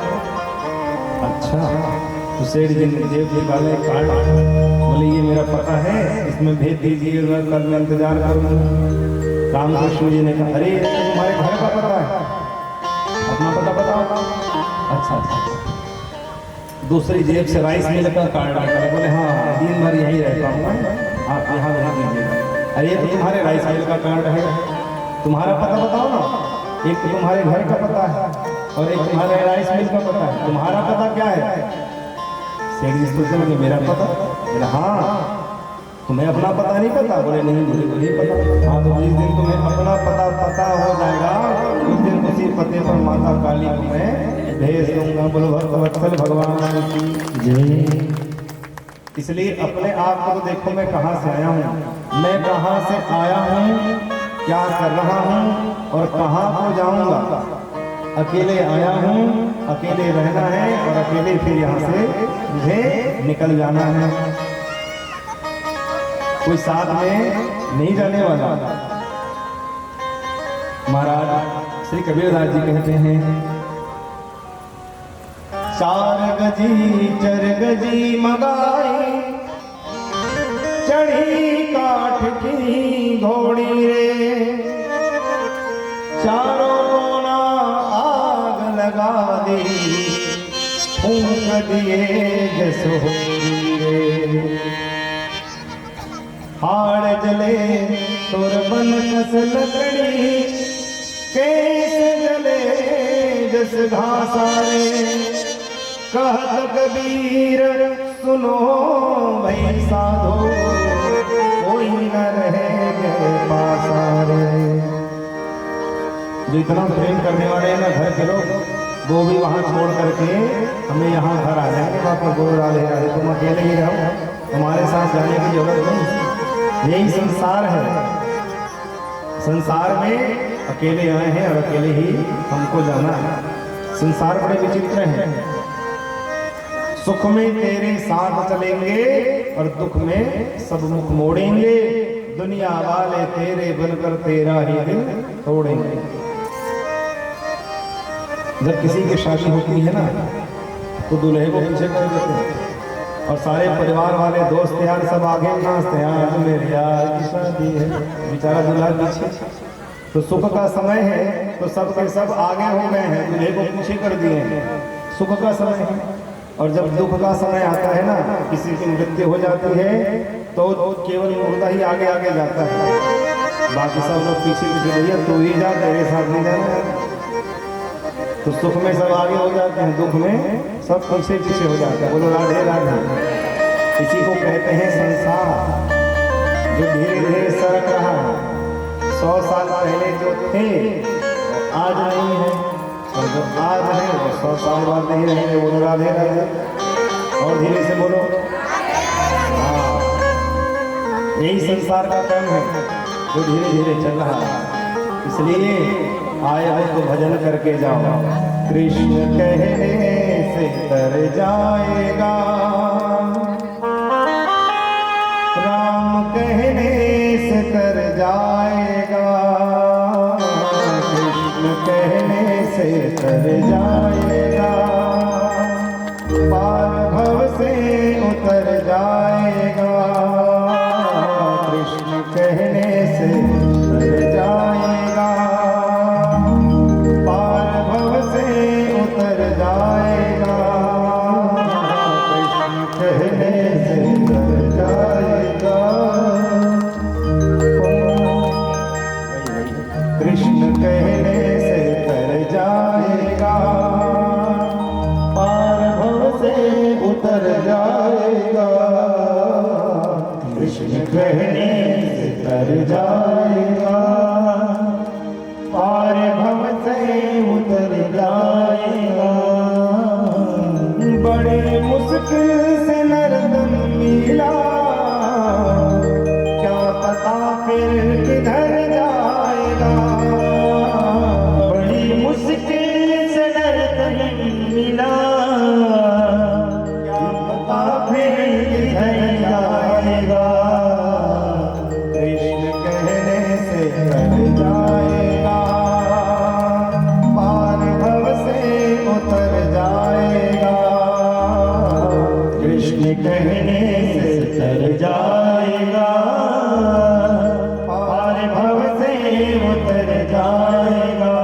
[SPEAKER 1] अच्छा, तो सेठ जी ने जेब निकाले कार्ड, बोले ये मेरा पता है, इसमें भेज दीजिए, मैं कल में इंतजार करूँगा। रामकृष्ण जी ने कहा अरे तुम्हारे घर का पता है, अपना पता बताओ। अच्छा अच्छा, दूसरी जेब से राइस मिल का कार्ड निकाले, बोले हाँ दिन भर यहीं रहता हूँ, आप यहाँ भेज दीजिएगा। अरे तो तुम्हारे राइस मिल का कार्ड है, तुम्हारा पता बताओ ना। एक तो तुम्हारे घर का पता है और एक तुम्हारे राइस मिल का पता है, तुम्हारा पता क्या है? सेठ जी सोचने लगे मेरा पता? बोले हाँ, तुम्हें अपना पता नहीं पता? बोले नहीं, मुझे वही पता। हाँ तो जिस दिन तुम्हें अपना पता हो जाएगा उस दिन उसी पते पर माता काली को मैं भेज दूंगा। बोलो भक्तवत्सल भगवान की जय। इसलिए अपने आप को तो देखो, मैं कहाँ से आया हूँ, मैं कहाँ से आया हूँ, क्या कर रहा हूँ और कहाँ को जाऊंगा। अकेले आया हूँ, अकेले रहना है और अकेले फिर यहाँ से मुझे निकल जाना है, कोई साथ में नहीं जाने वाला। महाराज श्री कबीरदास जी कहते हैं, चार गजी चर गजी मगाई, चढ़ी काठ की घोड़ी रे, चारों कोना आग लगा दी, फूंक दिए जसोरी रे। हाड़ जले सुरबन कस लकड़ी, कैसे जले जस घासारे। कहत कबीर सुनो भाई साधो, कोई न रहे पासारे। जो इतना प्रेम करने वाले हैं ना घर के लोग, वो भी वहाँ छोड़ करके हमें यहाँ घर आ जाएंगे वापस। बोल राधे राधे, तुम अकेले ही रहो, तुम्हारे साथ जाने की जरूरत नहीं। यही संसार है, संसार में अकेले आए हैं और अकेले ही हमको जाना है। संसार बड़े विचित्र है, सुख में तेरे साथ चलेंगे और दुख में सब मुख मोड़ेंगे। दुनिया वाले तेरे बनकर तेरा ही दिल तोड़ेंगे। जब किसी की शादी होती है ना, तो दूल्हे को पीछे कर देते हैं और सारे परिवार वाले दोस्त यार सब आगे नाचते हैं, आज मेरे यार की शादी है, बेचारा दूल्हा पीछे। तो सुख का समय है तो सब के सब आगे हो गए हैं, दूल्हे को पीछे कर दिए हैं। सुख का समय है, और जब दुख का समय आता है ना, किसी की मृत्यु हो जाती है तो केवल मुर्दा ही आगे आगे जाता है, बाकी सब लोग पीछे पीछे। भैया तू ही जा, तेरे साथ नहीं जाना। तो सुख में सब आगे हो जाते हैं, दुख में सब पीछे पीछे हो जाते हैं। बोलो राधे राधे। इसी को कहते हैं संसार, जो धीरे धीरे सरक रहा है। 100 साल पहले जो थे आज नहीं है, और जो आज है वो 100 साल बाद नहीं रहेंगे। बोलो राधे राधे। और धीरे से बोलो। हाँ, यही संसार का क्रम है जो धीरे धीरे चल रहा है। इसलिए आए हो तो भजन करके जाओ। कृष्ण कहने से तर जाएगा, राम कहने से तर जाएगा, कृष्ण कहने से तर जाएगा, पार भव से उतर जाएगा, कृष्ण कहने से तर जाएगा, पार भव से उतर जाएगा, कृष्ण कहने से तर जाएगा, कृष्ण कहने से तर जाएगा, पार भव से उतर जाएगा, कृष्ण कहने से तर जाएगा, पार भव से उतर जाएगा। बड़े मुश्किल से नरदम मिला, क्या पता फिर किधर जाएगा। बड़ी मुश्किल से नरदम मिला, क्या पता फिर किधर जाएगा, कृष्ण कहने से तर जाएगा, पार भव से उतर जाएगा, कृष्ण कहने से तर जाएगा, पार भव से उतर जाएगा।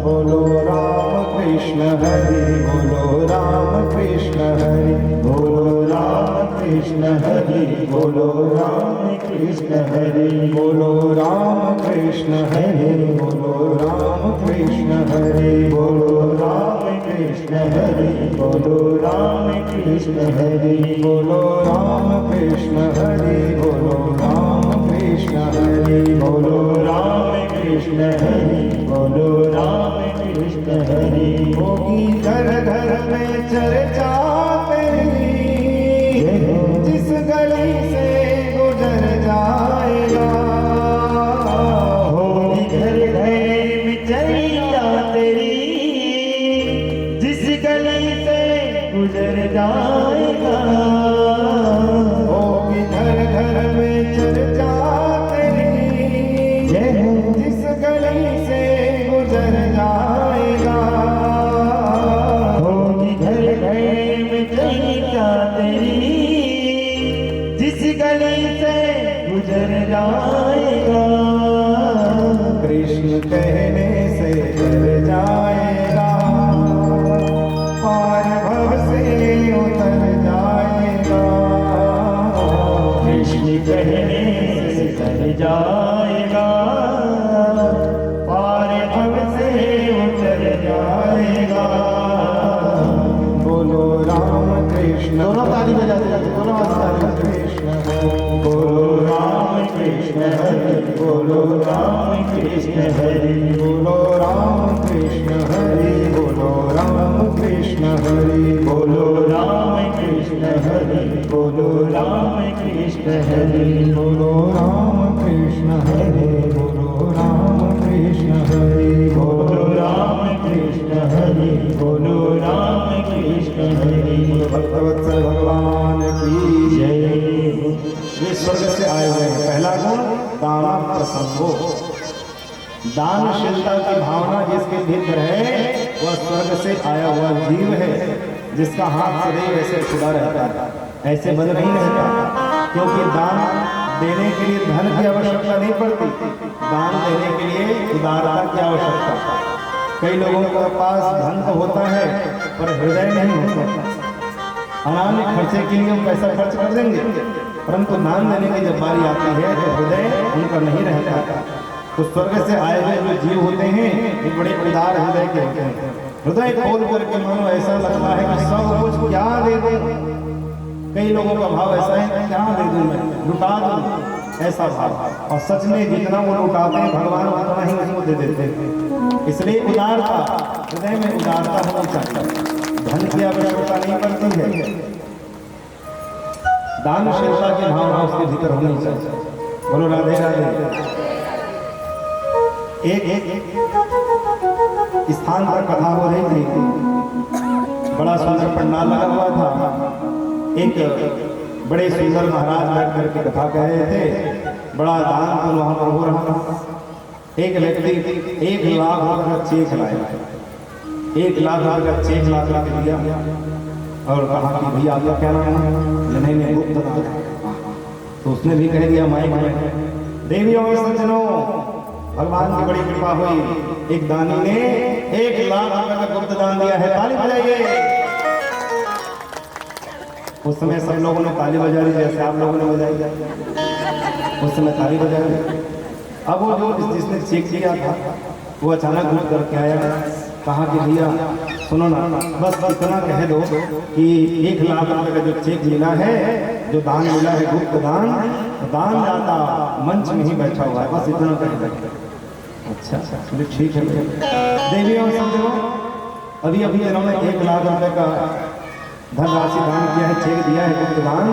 [SPEAKER 1] बोलो राम कृष्ण हरि, बोलो राम कृष्ण हरि, बोलो राम कृष्ण हरि, बोलो राम कृष्ण हरि, बोलो राम कृष्ण हरि, बोलो राम कृष्ण हरि, बोलो राम कृष्ण हरि, बोलो राम कृष्ण हरि, बोलो राम कृष्ण हरि, बोलो राम कृष्ण हरि, बोलो राम कृष्ण हरि, बोलो राम कृष्ण हरि। होगी घर घर में चर्चा तेरी, जिस गली से गुजर जाएगा। होगी घर घर में चर्चा तेरी, जिस गली से गुजर जाएगा। होगी घर घर में चर्चा तेरी, जिस
[SPEAKER 2] जाएगा,
[SPEAKER 1] कृष्ण कहने से तर जाएगा, पार भव से उतर जाएगा।
[SPEAKER 2] कृष्ण कहने से तर जाएगा, पार भव से उतर जाएगा।
[SPEAKER 1] बोलो राम कृष्ण,
[SPEAKER 2] दोनों ताली बजाते जाते, दोनों हाथ
[SPEAKER 1] कृष्ण
[SPEAKER 2] बोलो राम कृष्ण हरि, बोलो राम कृष्ण हरि,
[SPEAKER 1] बोलो राम कृष्ण हरि, बोलो राम कृष्ण हरि,
[SPEAKER 2] बोलो राम कृष्ण हरि, बोलो राम कृष्ण हरि,
[SPEAKER 1] बोलो राम कृष्ण हरि, बोलो राम कृष्ण हरि,
[SPEAKER 2] बोलो राम कृष्ण हरि, बोलो राम कृष्ण हरि।
[SPEAKER 1] भक्तवत्सल भगवान की
[SPEAKER 2] जय।
[SPEAKER 1] वे स्वर्ग से आए हुए हैं। पहला गुण दान प्रसंगो, दानशीलता की भावना जिसके भीतर है वह स्वर्ग से आया हुआ जीव है, जिसका हाथ सदैव ऐसे खुला रहता है, ऐसे बंद नहीं रहता। क्योंकि दान देने के लिए धन की आवश्यकता नहीं पड़ती, दान देने के लिए उदारता की आवश्यकता। कई लोगों के पास धन तो होता है पर हृदय नहीं होता। अनान्य खर्चे के लिए हम पैसा खर्च कर देंगे, परंतु दान देने की जब बारी आती है तो हृदय उनका नहीं रहता। तो स्वर्ग से आए हुए जो जीव होते हैं ये बड़े उदार हृदय के होते हैं। हृदय खोल करके मानो ऐसा लगता है कि सब कुछ क्या दे दूं। कई लोगों का भाव ऐसा है, क्या दे दूं मैं, लुटा दूं, ऐसा भाव। और सच में जितना वो लुटाते हैं भगवान उतना ही उसको दे देते हैं। इसलिए उदारता, हृदय में उदारता होनी चाहिए, धन की आवश्यकता नहीं पड़ती है। दानशीलता की भावना उसके भीतर होनी चाहिए। बोलो राधे राधे। एक स्थान पर कथा हो रही थी, बड़ा सुंदर पंडाल लगा हुआ था। एक बड़े सुंदर महाराज बैठ करके कथा कह रहे थे, बड़ा दान पुण्य वहां पर हो रहा था। एक व्यक्ति 1 लाख रुपए का चेक लाया, 1 लाख रुपए का चेक ला करके दिया और कहा कि भैया आपका क्या नाम है? नहीं गुप्त दान। तो उसने भी कह दिया माइक में, देवी और सज्जनों, भगवान की बड़ी कृपा हुई, एक दानी ने 1 लाख रुपए का गुप्त दान दिया है, ताली बजाइए। उस समय सब लोगों ने ताली बजा ली जैसे आप लोगों ने बजाई, उस समय ताली बजा ली। अब वो जो जिसने चेक दिया था वो अचानक घूम करके आया, कहा कि भैया सुनो ना, बस इतना कह दो कि 1 लाख रुपए का जो चेक मिला है, जो दान मिला है गुप्त दान, दानदाता मंच में ही बैठा हुआ है, बस इतना कह दो। अच्छा चलिए ठीक है। देवी और सज्जनों, अभी इन्होंने 1 लाख रुपए का धनराशि दान किया है, चेक दिया है गुप्त दान।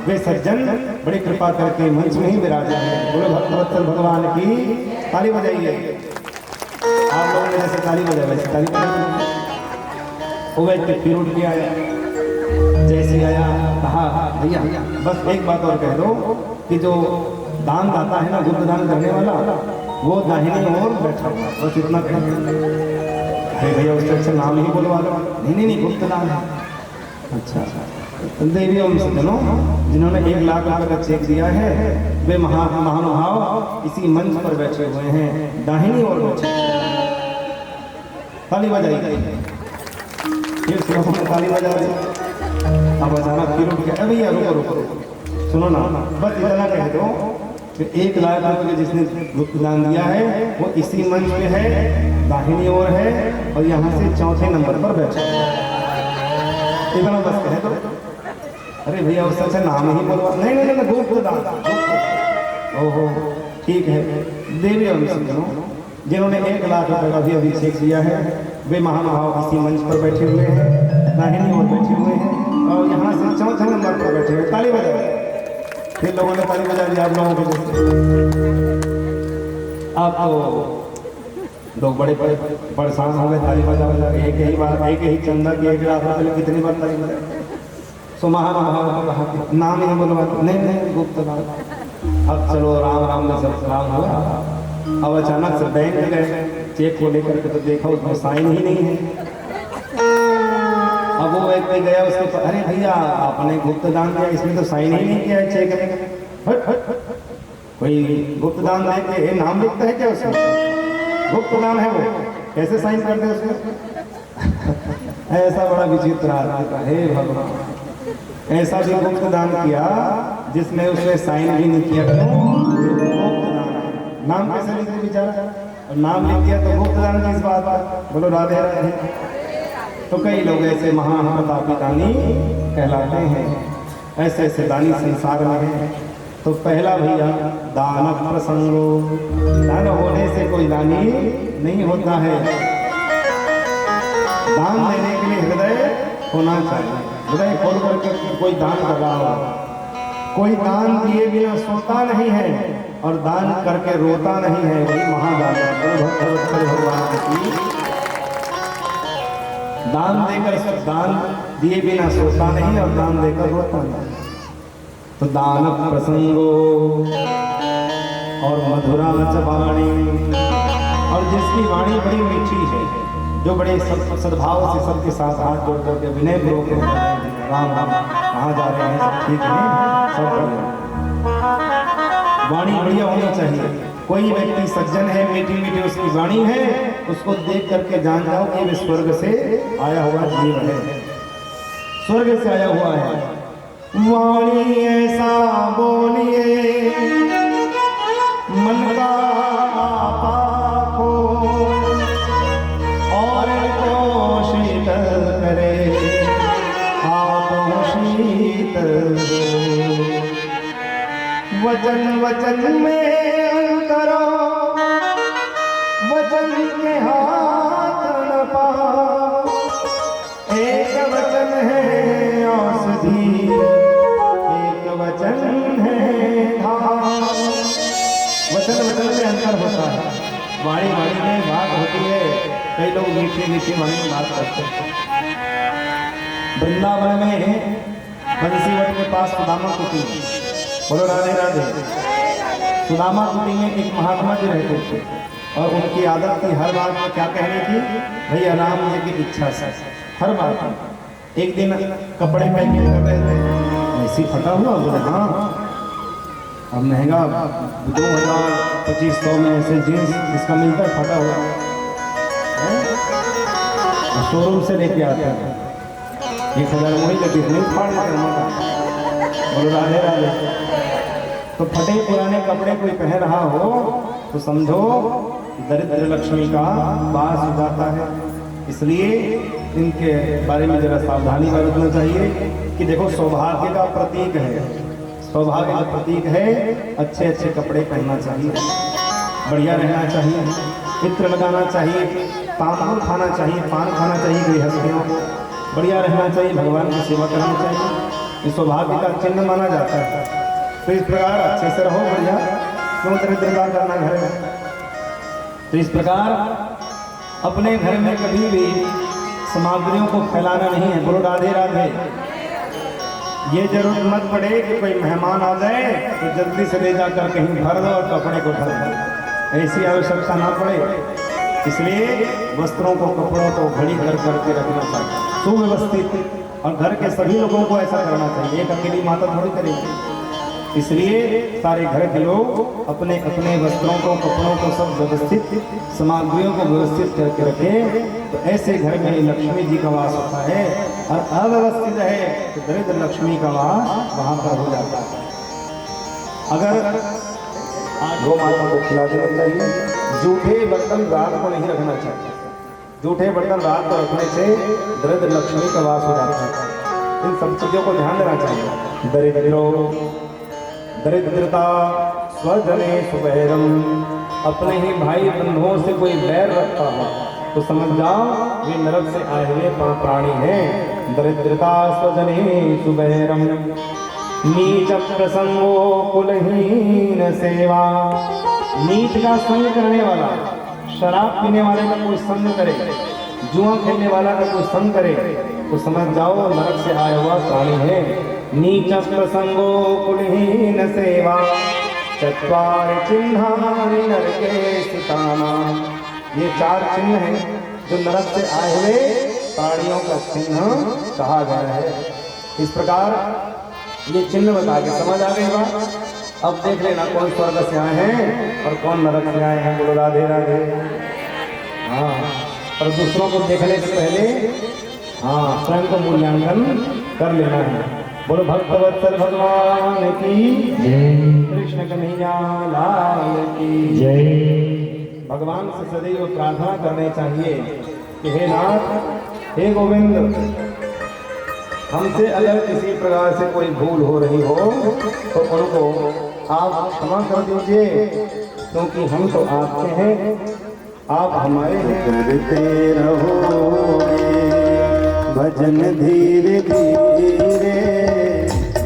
[SPEAKER 1] वे सज्जन बड़ी कृपा करके मंच में ही विराजे हैं। बोलो भक्तवत्सल भगवान की ताली बजाइए। आप लोगों ने जैसे ताली बजाई वैसे ताली बजाई। वो व्यक्ति फिर उठ के आया, जैसे आया कहा भैया बस एक बात और कह दो कि जो दान दाता है ना, गुप्त दान करने वाला, वो दाहिनी ओर बैठा हुआ, बस इतना कह दो। अरे भैया उससे अच्छा नाम ही बोलवा लो। नहीं गुप्त दान है। अच्छा देवी और सज्जनों, जिन्होंने 1 लाख रुपए का चेक दिया है वे महानुभाव इसी मंच पर बैठे हुए हैं, दाहिनी ओर बैठे। ताली बजाइए। फिर लोगों ने ताली बजा दी। अब अचानक फिर उठ गया, भैया रुको सुनो ना, बस इतना कह दो कि 1 लाख रुपए का जिसने गुप्त दान दिया है वो इसी मंच पे है, दाहिनी ओर है और यहाँ से 4थे नंबर पर बैठा है। इतना बस कह दो। अरे भैया उससे अच्छा नाम ही बोलवा। नहीं गुप्त दान। ओहो ठीक है। देवी और सज्जनों, जिन्होंने 1 लाख रुपए का भी अभिषेक दिया है वे महानुभाव इसी मंच पर बैठे हुए हैं, दाहिनी ओर बैठे हुए हैं और यहाँ से 4थे नंबर पर बैठे हुए। ताली बजाए। फिर लोगों ने ताली बजा दी आप लोगों के जैसे। आप तो लोग बड़े परेशान हो गए, ताली बजा एक ही चंदा की 1 लाख रुपए कितनी बार ताली बजाए। सो महानुभाव को कहा कि नाम ही बोलवा। नहीं गुप्त दान। अब चलो राम में सब राम हुआ। अब अचानक से बैंक गए, चेक को लेकर के तो देखा उसमें साइन ही नहीं है। अब वो व्यक्ति गया उसके पास, अरे भैया आपने गुप्त दान दिया, इसमें तो साइन ही नहीं किया है चेक में। कोई गुप्त दान दे के नाम लिखता है क्या उसमें? गुप्त दान है वो, कैसे साइन करते हैं उसमें? ऐसा बड़ा विचित्र आदमी का, हे भगवान, ऐसा भी गुप्त दान किया जिसमें उसने साइन भी नहीं किया। क्यों? गुप्त दान है। नाम कैसे लिखते बेचारा, और नाम लिख दिया तो गुप्त दान किस बात का? बोलो राधे राधे। तो कई लोग ऐसे महान प्रतापी दानी कहलाते हैं, ऐसे ऐसे दानी संसार में हैं। तो पहला भैया दान प्रसंगो, दान होने से कोई दानी नहीं होता है। दान देने के लिए हृदय होना चाहिए, हृदय खोल करके कोई दान कर रहा हो। कोई दान दिए बिना सोता नहीं है और दान करके रोता नहीं है, वही महादान है। भगवान की दान देकर, दान दिए बिना सोता नहीं और दान देकर रोता नहीं। तो दान प्रसंगो और मधुरा वाणी, और जिसकी वाणी बड़ी मीठी है, जो बड़े सद्भाव से सबके साथ हाथ जोड़ करके विनय पूर्वक राम राम कहाँ जा रहे हैं, सब ठीक है, सब बढ़िया। वाणी बढ़िया होनी चाहिए। कोई व्यक्ति सज्जन है, मीठी मीठी उसकी वाणी है, उसको देख करके जान जाओ कि वे स्वर्ग से आया हुआ जीव है, स्वर्ग से आया हुआ है। वाणी ऐसा बोलिए मन का पाप हो, और को शीतल करे आप शीतल। वचन वचन में अंतरो, वचन के हाथ न पाओ। एक वचन है औषधि, एक वचन है धाम। वचन वचन में अंतर होता है, वाणी वाणी में बात होती है। कई लोग मीठी मीठी वाणी में बात करते हैं। वृंदावन में बंसीवट के पास सुदामा कुटी, बोलो राधे राधे। सुदामा कुटी में एक महात्मा जी रहते थे और उनकी आदत थी हर बात में क्या कहने की, भैया राम जी की इच्छा से, हर बात। एक दिन कपड़े पैकिंग कर रहे थे, ऐसी फटा हुआ, बोले हाँ अब महंगा 2000-2500 में ऐसे जीन्स इसका मिलता है फटा हुआ, शोरूम से लेके आते हैं 1000 वही लगी नहीं फाड़ देते हैं। बोलो राधे राधे। तो फटे पुराने कपड़े कोई पहन रहा हो तो समझो दरिद्र लक्ष्मी का वास हो जाता है। इसलिए इनके बारे में जरा सावधानी बरतना चाहिए कि देखो सौभाग्य का प्रतीक है, सौभाग्य का प्रतीक है। अच्छे अच्छे कपड़े पहनना चाहिए, बढ़िया रहना चाहिए, इत्र लगाना चाहिए, तांबूल खाना चाहिए, पान खाना चाहिए, गृहस्थियों बढ़िया रहना चाहिए, भगवान की सेवा करनी चाहिए। इस सौभाग्य का चिन्ह माना जाता है। तो इस प्रकार अच्छे से रहो, बढ़िया, क्यों दरिद्रता करना घर में। तो इस प्रकार अपने घर में कभी भी सामग्रियों को फैलाना नहीं है। बोलो राधे राधे। ये जरूरत मत पड़े कि कोई मेहमान आ जाए तो जल्दी से ले जाकर कहीं भर दो और कपड़े को भर दो, ऐसी आवश्यकता ना पड़े। इसलिए वस्त्रों को, कपड़ों को घड़ी कर करके रखना चाहिए, सुव्यवस्थित, और घर के सभी लोगों को ऐसा करना चाहिए। एक अकेली माता थोड़ी करेगी। इसलिए सारे घर के लोग अपने अपने वस्त्रों को, कपड़ों को सब व्यवस्थित, सामग्रियों को व्यवस्थित करके रखें। तो ऐसे घर में लक्ष्मी जी का वास होता है। और अव्यवस्थित है तो दरिद्र लक्ष्मी का वास वहाँ पर हो जाता है। अगर गौ माता को खिला देना चाहिए। जूठे बर्तन रात को नहीं रखना चाहिए। जूठे बर्तन रात को रखने से दरिद्र लक्ष्मी का वास हो जाता है। इन सब चीज़ों को ध्यान देना चाहिए। दरिद्रता स्वजने सुबैरम, अपने ही भाई बंधुओं से कोई बैर रखता हो तो समझ जाओ वे नरक से आए हुए प्राणी हैं। दरिद्रता स्वजने सुबैरम, नीच प्रसंगो कुलहीन सेवा। नीच का संग करने वाला, शराब पीने वाले का कोई संग करे, जुआ खेलने वाला का कोई संग करे तो समझ जाओ नरक से आया हुआ प्राणी है। नीच प्रसंगो कुलहीन सेवा, चत्वार चिन्हानि नरके स्थितानां। ये 4 चिन्ह हैं जो नरक से आए हुए प्राणियों का चिन्ह कहा गया है। इस प्रकार ये चिन्ह बता के समझ आ गई बात। अब देख लेना कौन स्वर्ग से आए हैं और कौन नरक से आए हैं। बोलो राधे राधे। हाँ, और दूसरों को देखने से पहले हाँ स्वयं को मूल्यांकन कर लेना है। बोलो भक्तवत्सल भगवान की
[SPEAKER 2] जय
[SPEAKER 1] कृष्ण कन्हैया लाल की
[SPEAKER 2] जय।
[SPEAKER 1] भगवान से सदैव प्रार्थना करनी चाहिए कि हे नाथ, हे गोविंद, हमसे अगर किसी प्रकार से कोई भूल हो रही हो तो उनको आप क्षमा कर दीजिए, क्योंकि हम तो आपके हैं, आप हमारे हैं।
[SPEAKER 3] करते रहोगे भजन धीरे धीरे,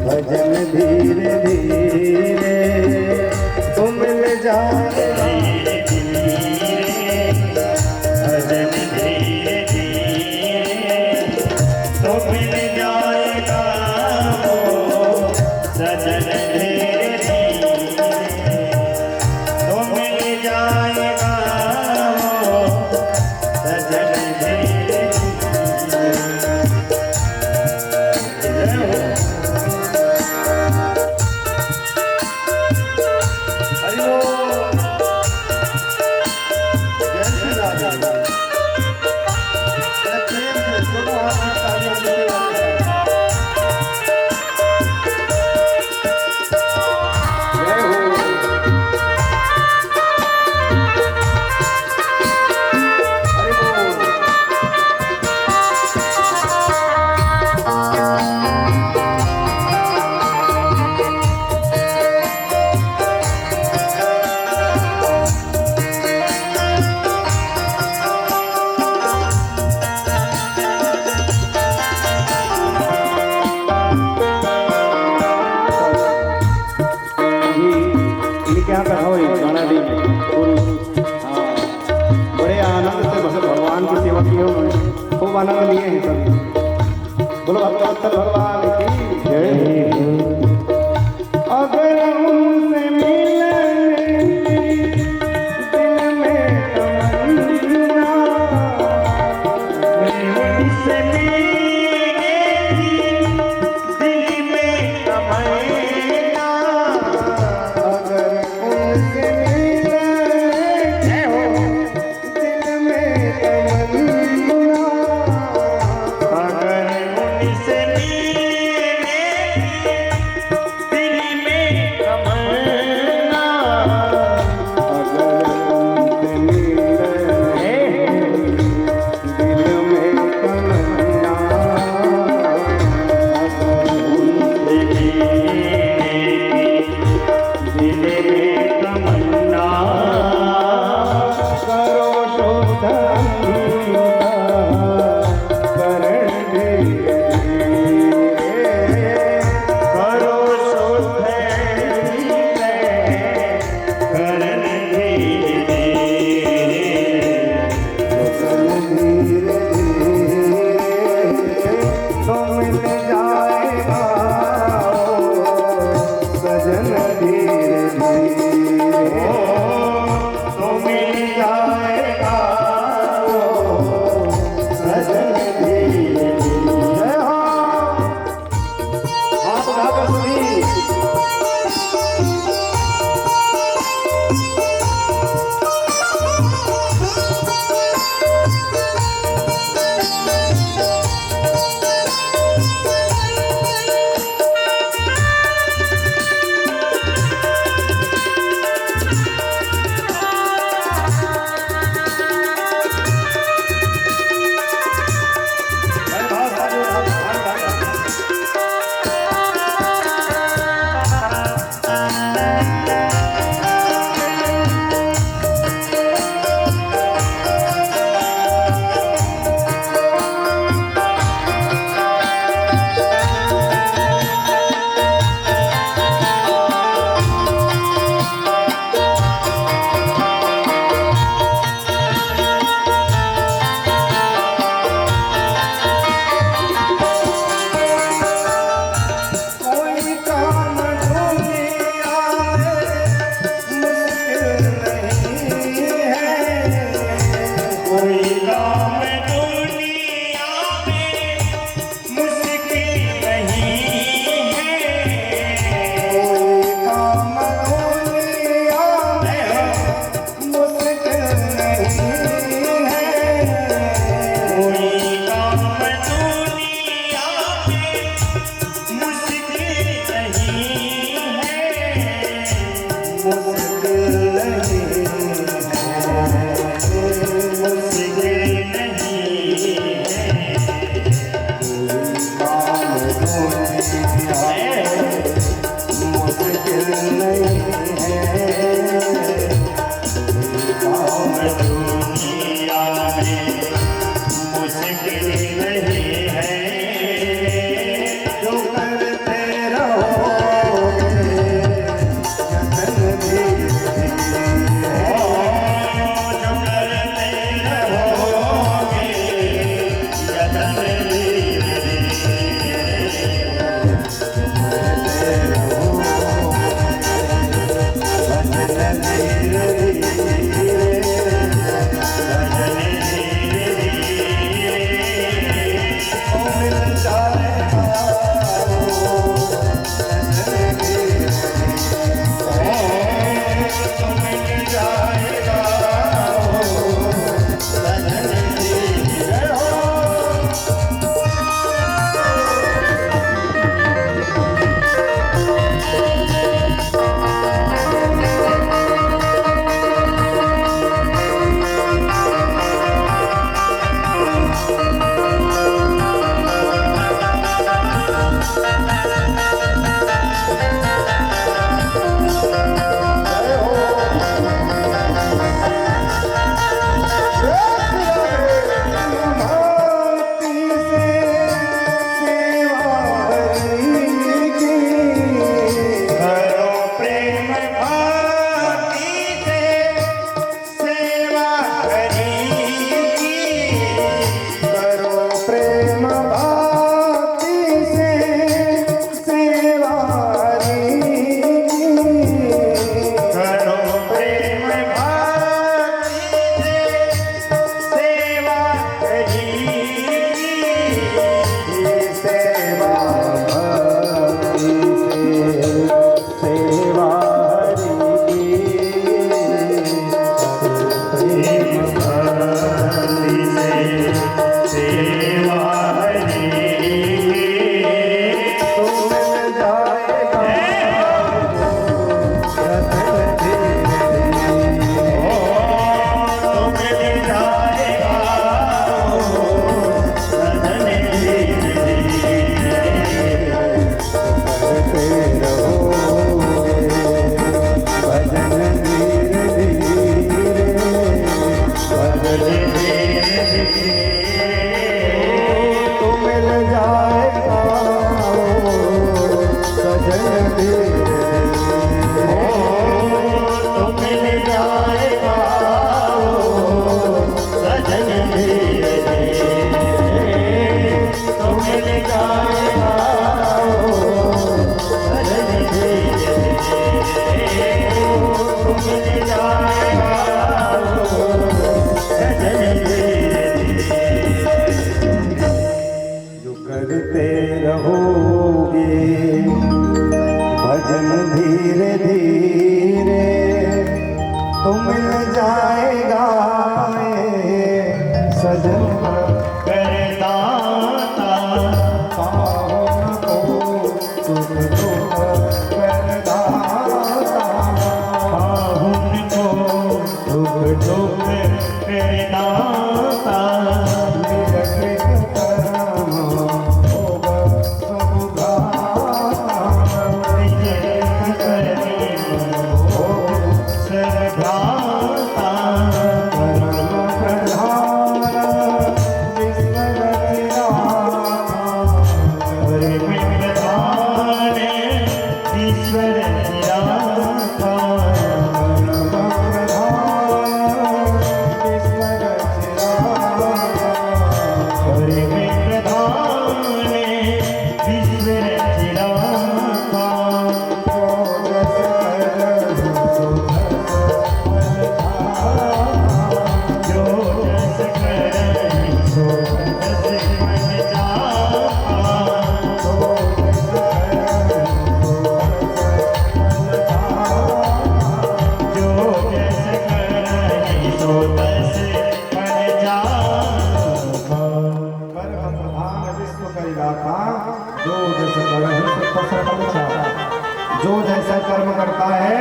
[SPEAKER 3] भजन धीरे धीरे तुम मिल जाए।
[SPEAKER 2] भजन धीरे धीरे तो मिल जाएगा वो सजन धीरे धीरे तो मिल जाएगा वो सजन धीरे धीरे।
[SPEAKER 3] हरि बोल। जय श्री राधे। जय प्रेम से दोनों हाथ में तालियां देते हुए।
[SPEAKER 1] जय हो।
[SPEAKER 3] हरि बोल।
[SPEAKER 1] इनके यहाँ का हो गाना दी हाँ, बड़े आनंद से भगवान की सेवा की हो, खूब आनंद लिए हैं सभी। बोलो भक्तवत्सल भगवान की जय। अगर उनसे मिलने दिल में तमन्ना,
[SPEAKER 2] उनसे मिलने दिल में तमन्ना,
[SPEAKER 1] अगर उनसे मिलने दिल में तमन्ना,
[SPEAKER 2] अगर उनसे मिलने दिल में तमन्ना,
[SPEAKER 1] अगर उनसे मिलने दिल में तमन्ना,
[SPEAKER 2] उनसे मिलने दिल में तमन्ना,
[SPEAKER 1] करो शुद्ध करण धीरे धीरे,
[SPEAKER 2] करो शुद्ध करण धीरे धीरे
[SPEAKER 1] धीरे धीरे तो मिल जाएगा सजन धीरे धीरे
[SPEAKER 2] तो मिल जाएगा धीरे धीरे
[SPEAKER 1] तो मिल जाएगा सजन धीरे
[SPEAKER 2] तो मिल जाएगा सजन धीरे तो मिल जाएगा सजन धीरे तो मिल जाएगा सजन धीरे
[SPEAKER 1] जो करते रहोगे भजन धीरे धीरे तो मिल जाएगा सजन
[SPEAKER 2] करदाता
[SPEAKER 1] पावन को सुख दुख करदाता
[SPEAKER 2] पाहुन को दुख दुख करदाता
[SPEAKER 1] निरकृत कर्म भोग सब घाता
[SPEAKER 2] निज करनी भोग सरदाता
[SPEAKER 1] परम प्रधान विश्व रचना
[SPEAKER 2] और प्रधान ईश्वर निराता
[SPEAKER 1] परम प्रधान विश्व रचना
[SPEAKER 2] और प्रधान ईश्वर निराता जो जस करहि सो तस मन जाता जो जस करहि सो तस मन जाता
[SPEAKER 1] जो जैसा कर्म करता है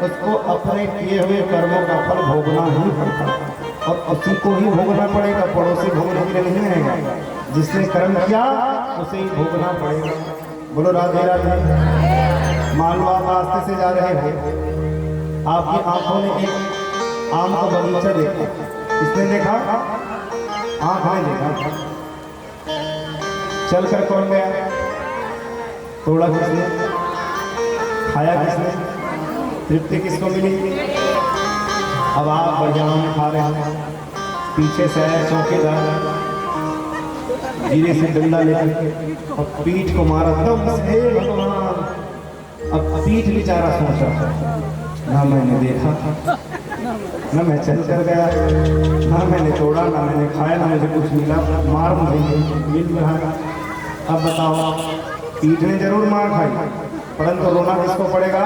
[SPEAKER 1] उसको अपने किए हुए कर्मों का फल भोगना ही पड़ता है और उसी को ही भोगना पड़ेगा, पड़ोसी भोगने के लिए नहीं रहेगा। जिसने कर्म किया उसे ही भोगना पड़ेगा। बोलो राधे राधे। मान लो आप रास्ते से जा रहे हो, आपकी आंखों ने एक आम का बगीचा देखा। किसने देखा? आंख ने देखा। चल कर कौन गया? तोड़ा किसने? खाया किसने? तृप्ति किसको मिली? अब आप बढ़िया आम खा रहे हैं, पीछे से आया चौकीदार, गिरे से डंडा लेकर और पीठ को मारा दम से। हे भगवान! अब पीठ बेचारा सोचा, ना मैंने देखा था, ना मैं चल कर गया, ना मैंने तोड़ा, ना मैंने खाया, ना मुझे कुछ मिला, मार मुझे मिल रहा। अब बताओ, पीठ ने जरूर मार खाई, परंतु रोना किसको पड़ेगा?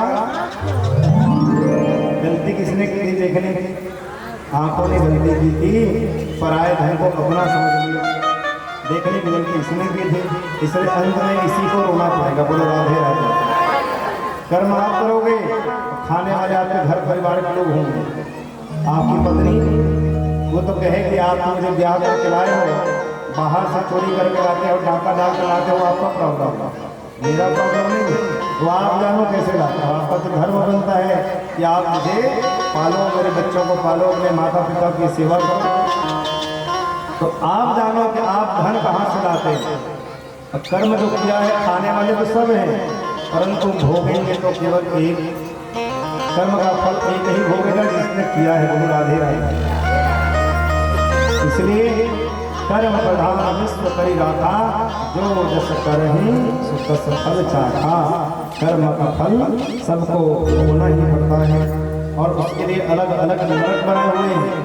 [SPEAKER 1] गलती किसने की थी? देखने की आंखों ने गलती की थी, पराये धन को अपना समझ लिया। देखने की गलती इसने की थी, इसलिए अंत में इसी को रोना पड़ेगा। बोलो राधे राधे। कर्म आप करोगे, खाने वाले आपके घर परिवार के लोग होंगे। आपकी पत्नी वो तो कहे कि आप मुझे ब्याह करके लाए हो, बाहर से चोरी करके लाते हो, डाका डाल कर लाते हो, आपका प्रॉब्लम, मेरा प्रॉब्लम नहीं है। तो आप जानो कैसे लाते हो। आपका तो धर्म बनता है कि आप मुझे पालो, मेरे बच्चों को पालो, अपने माता पिता की सेवा करो। तो आप जानो कि आप धन कहाँ से लाते हैं। अब कर्म जो किया है, खाने वाले तो सब हैं, परंतु भोगेंगे तो केवल एक। कर्म का फल एक ही भोगेगा जिसने किया है। बोलो राधे राधे। इसलिए कर्म प्रधान विश्व करी राखा, जो जस करहि सो तस फल चाखा। कर्म का फल सबको भोगना ही पड़ता है और उसके लिए अलग अलग नरक बनाए हुए हैं।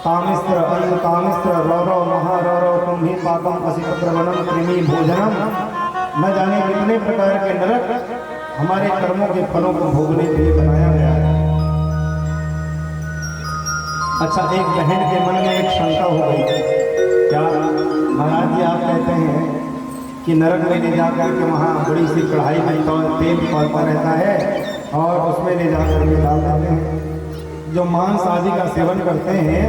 [SPEAKER 1] कामिस्त्र, अन्न कामिस्त्र, रौरव, महारौरव, कुंभी, पाकम, असिपत्रवनम, कृमि, भोजनम, न जाने कितने प्रकार के नरक हमारे कर्मों के फलों को भोगने के लिए बनाया गया है। अच्छा, एक बहन के मन में एक शंका हो गई, क्या महाराज जी आप कहते हैं कि नरक में ले जाकर के वहाँ बड़ी सी कढ़ाई में तेल पड़ता रहता है और उसमें ले जाकर के डाल देते हैं। जो मांस आदि का सेवन करते हैं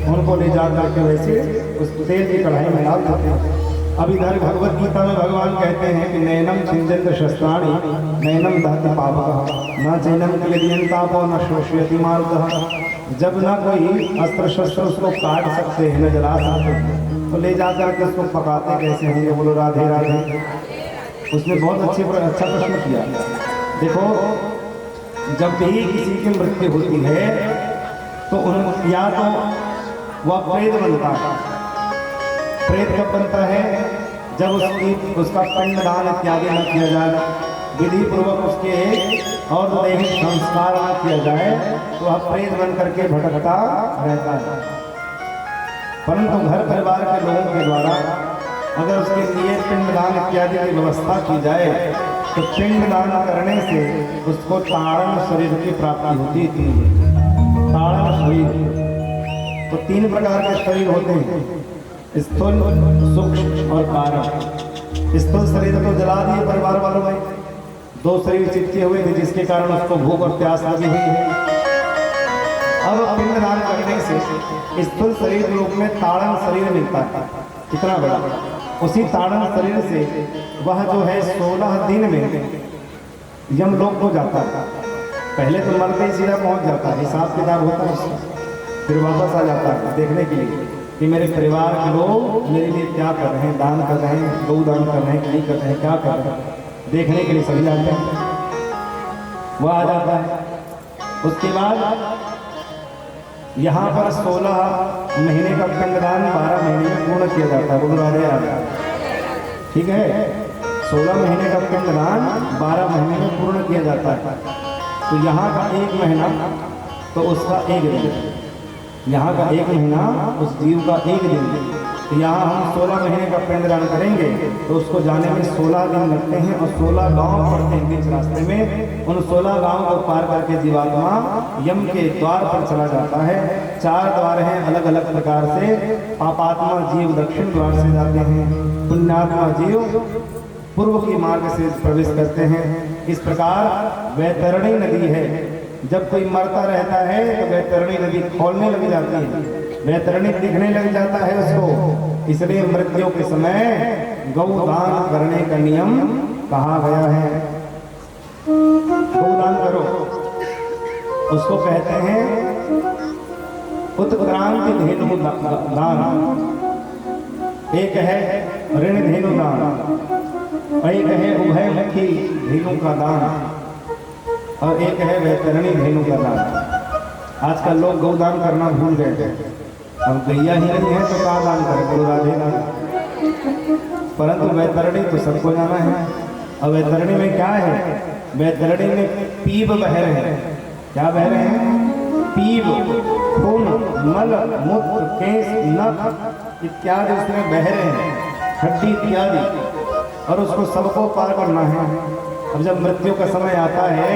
[SPEAKER 1] उनको ले जाकर के वैसे उस तेल की कढ़ाई में डाल देते हैं। अब इधर भगवत गीता में भगवान कहते हैं कि नैनम छिंदन्त शस्त्राणि नैनम दहति पापः न चैनम क्लेदयन्तापो न शोषयति मारुतः। जब ना कोई अस्त्र शस्त्र उसको काट सकते हैं, न जला सकते हैं, तो ले जाकर के उसको पकाते कैसे हैं? ये बोलो राधे राधे। उसने बहुत अच्छा प्रश्न किया। देखो, जब भी किसी की मृत्यु होती है तो या तो वह प्रेत बनता है। प्रेत कब बनता है? जब उसका पिंडदान इत्यादि न किया जाए, विधि पूर्वक उसके और दैहिक संस्कार न किया जाए, तो वह प्रेत बन करके भटकता रहता है। परंतु घर परिवार के लोगों के द्वारा अगर उसके लिए पिंडदान इत्यादि की व्यवस्था की जाए, तो पिंडदान करने से उसको ताड़न शरीर की प्राप्ति होती थी। ताड़न शरीर, तो 3 प्रकार के शरीर होते हैं, स्थूल, सूक्ष्म और कारण। स्थूल शरीर को जला दिए परिवार वालों ने, 2 शरीर चिपके हुए थे जिसके कारण उसको भूख और प्यास लगी हुई है। अब पिंडदान करने से स्थूल शरीर के रूप में ताड़न शरीर मिलता है, कितना बड़ा। उसी ताड़न शरीर से वह जो है 16 दिन में यमलोक को जाता है। पहले तो मरते ही सीधा पहुंच जाता है, हिसाब किताब होता है उसका, फिर वापस आ जाता है देखने के लिए कि मेरे परिवार के लोग मेरे लिए क्या कर रहे हैं, दान कर रहे हैं, गौदान कर रहे हैं, नहीं कर रहे हैं, क्या कर रहे हैं, देखने के लिए सभी आते हैं। वह आ जाता है। उसके बाद यहाँ पर 16 महीने का पिंडदान 12 महीने में पूर्ण किया जाता है। बोलो राधे राधे। ठीक है, 16 महीने का पिंडदान 12 महीने में पूर्ण किया जाता है। तो यहाँ का 1 महीना तो उसका 1 दिन, यहाँ का 1 महीना उस जीव का 1 दिन। तो यहाँ हम 16 महीने का पिंडदान करेंगे तो उसको जाने में 16 दिन लगते हैं और 16 गांव पड़ते हैं बीच रास्ते में। उन 16 गांव को पार करके जीवात्मा यम के द्वार पर चला जाता है। 4 द्वार हैं अलग अलग प्रकार से। पापात्मा जीव दक्षिण द्वार से जाते हैं, पुण्यात्मा जीव पूर्व की मार्ग से प्रवेश करते हैं। इस प्रकार वैतरणी नदी है, जब कोई मरता रहता है तो वैतरणी नदी खोलने लग जाती है, वैतरणी दिखने लग जाता है उसको। इसलिए मृत्यु के समय गौदान करने का नियम कहा गया है। गौदान करो, उसको कहते हैं उत्क्रांति धेनु दान। एक है ऋण धेनु दान, एक है उभयमुखी धेनु का दान, और एक है वैतरणी धेनु का दान। आजकल लोग गौदान करना भूल गए। अब गैया ही नहीं है तो कहाँ दान करें? गुरु राधे राधे। परंतु वैतरणी तो सबको जाना है। अब वैतरणी में क्या है? वैतरणी में पीप बह रहे हैं। क्या बह रहे हैं? पीप, खून, मल, मूत्र, केश, नख इत्यादि उसमें बह रहे हैं, हड्डी इत्यादि, और उसको सबको पार करना है। अब जब मृत्यु का समय आता है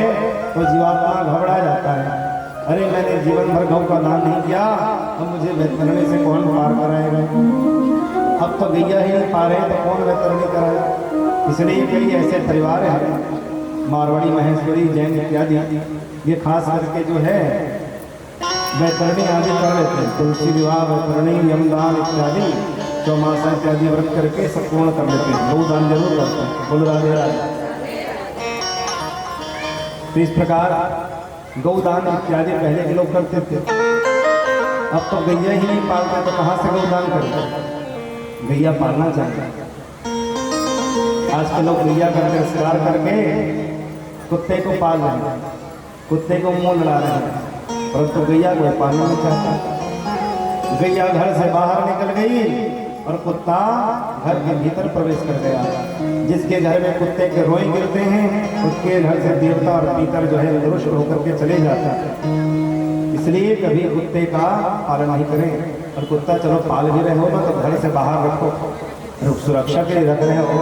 [SPEAKER 1] तो जीवात्मा घबरा जाता है, अरे मैंने जीवन भर गौ का दान नहीं किया, अब मुझे वैतरणी से कौन पार कराएगा? अब तो गैया ही नहीं पा रहे तो कौन वैतरणी कराएगा? इसलिए कई ऐसे परिवार हैं, मारवाड़ी, महेश्वरी, जैन इत्यादि, ये खास करके जो है वैतरणी आदि कर लेते हैं। तुलसी विवाह, वैतरणी, यमदान इत्यादि, चौमासा इत्यादि व्रत करके सब पूर्ण कर लेते हैं। गौदान जरूर करते हैं। बोल राधे राधे। तो इस प्रकार गौदान इत्यादि पहले के लोग करते थे। अब तो गैया ही नहीं पालते तो कहाँ से गौदान करते? गैया पालना चाहिए। आज के लोग गैया करके शिकार करके कुत्ते को पाल रहे हैं, कुत्ते को मुंह लड़ा रहे हैं, परंतु गैया को पालना नहीं चाहता। गैया घर से बाहर निकल गई और कुत्ता घर के भीतर प्रवेश कर गया। जिसके घर में कुत्ते के रोए गिरते हैं उसके घर से देवता और पीतर जो है दुरुस्त होकर के चले जाते हैं। इसलिए कभी कुत्ते का पालन नहीं करें। और कुत्ता चलो पाल भी रहे हो तो घर से बाहर रखो, सुरक्षा के लिए रख रहे हो,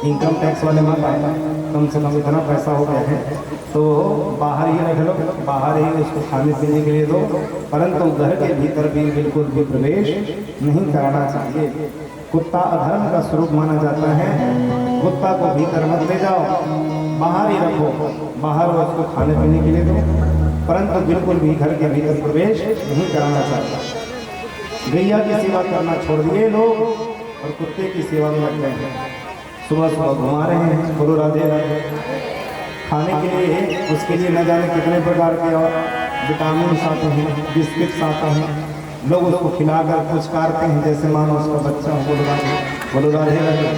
[SPEAKER 1] इनकम टैक्स वाले मत आए, कम से कम इतना पैसा हो गया है तो बाहर ही रख लो, बाहर ही उसको खाने पीने के लिए दो, परंतु घर के भीतर भी बिल्कुल भी प्रवेश नहीं कराना चाहिए। कुत्ता अधर्म का स्वरूप माना जाता है। कुत्ता को भीतर मत ले जाओ, बाहर ही रखो, बाहर उसको खाने पीने के लिए दो, परंतु बिल्कुल भी घर के भीतर प्रवेश नहीं कराना चाहिए। गैया की सेवा करना छोड़ दिए लोग और कुत्ते की सेवा में लग गए हैं। सुबह सुबह घुमा रहे हैं, बोलो राधे राधे। खाने के लिए उसके लिए न जाने कितने प्रकार के और विटामिन आते हैं, बिस्किट्स आते हैं, लोग उसको खिलाकर पुचकारते हैं जैसे मानो उसका बच्चा हो। बोलो राधे राधे।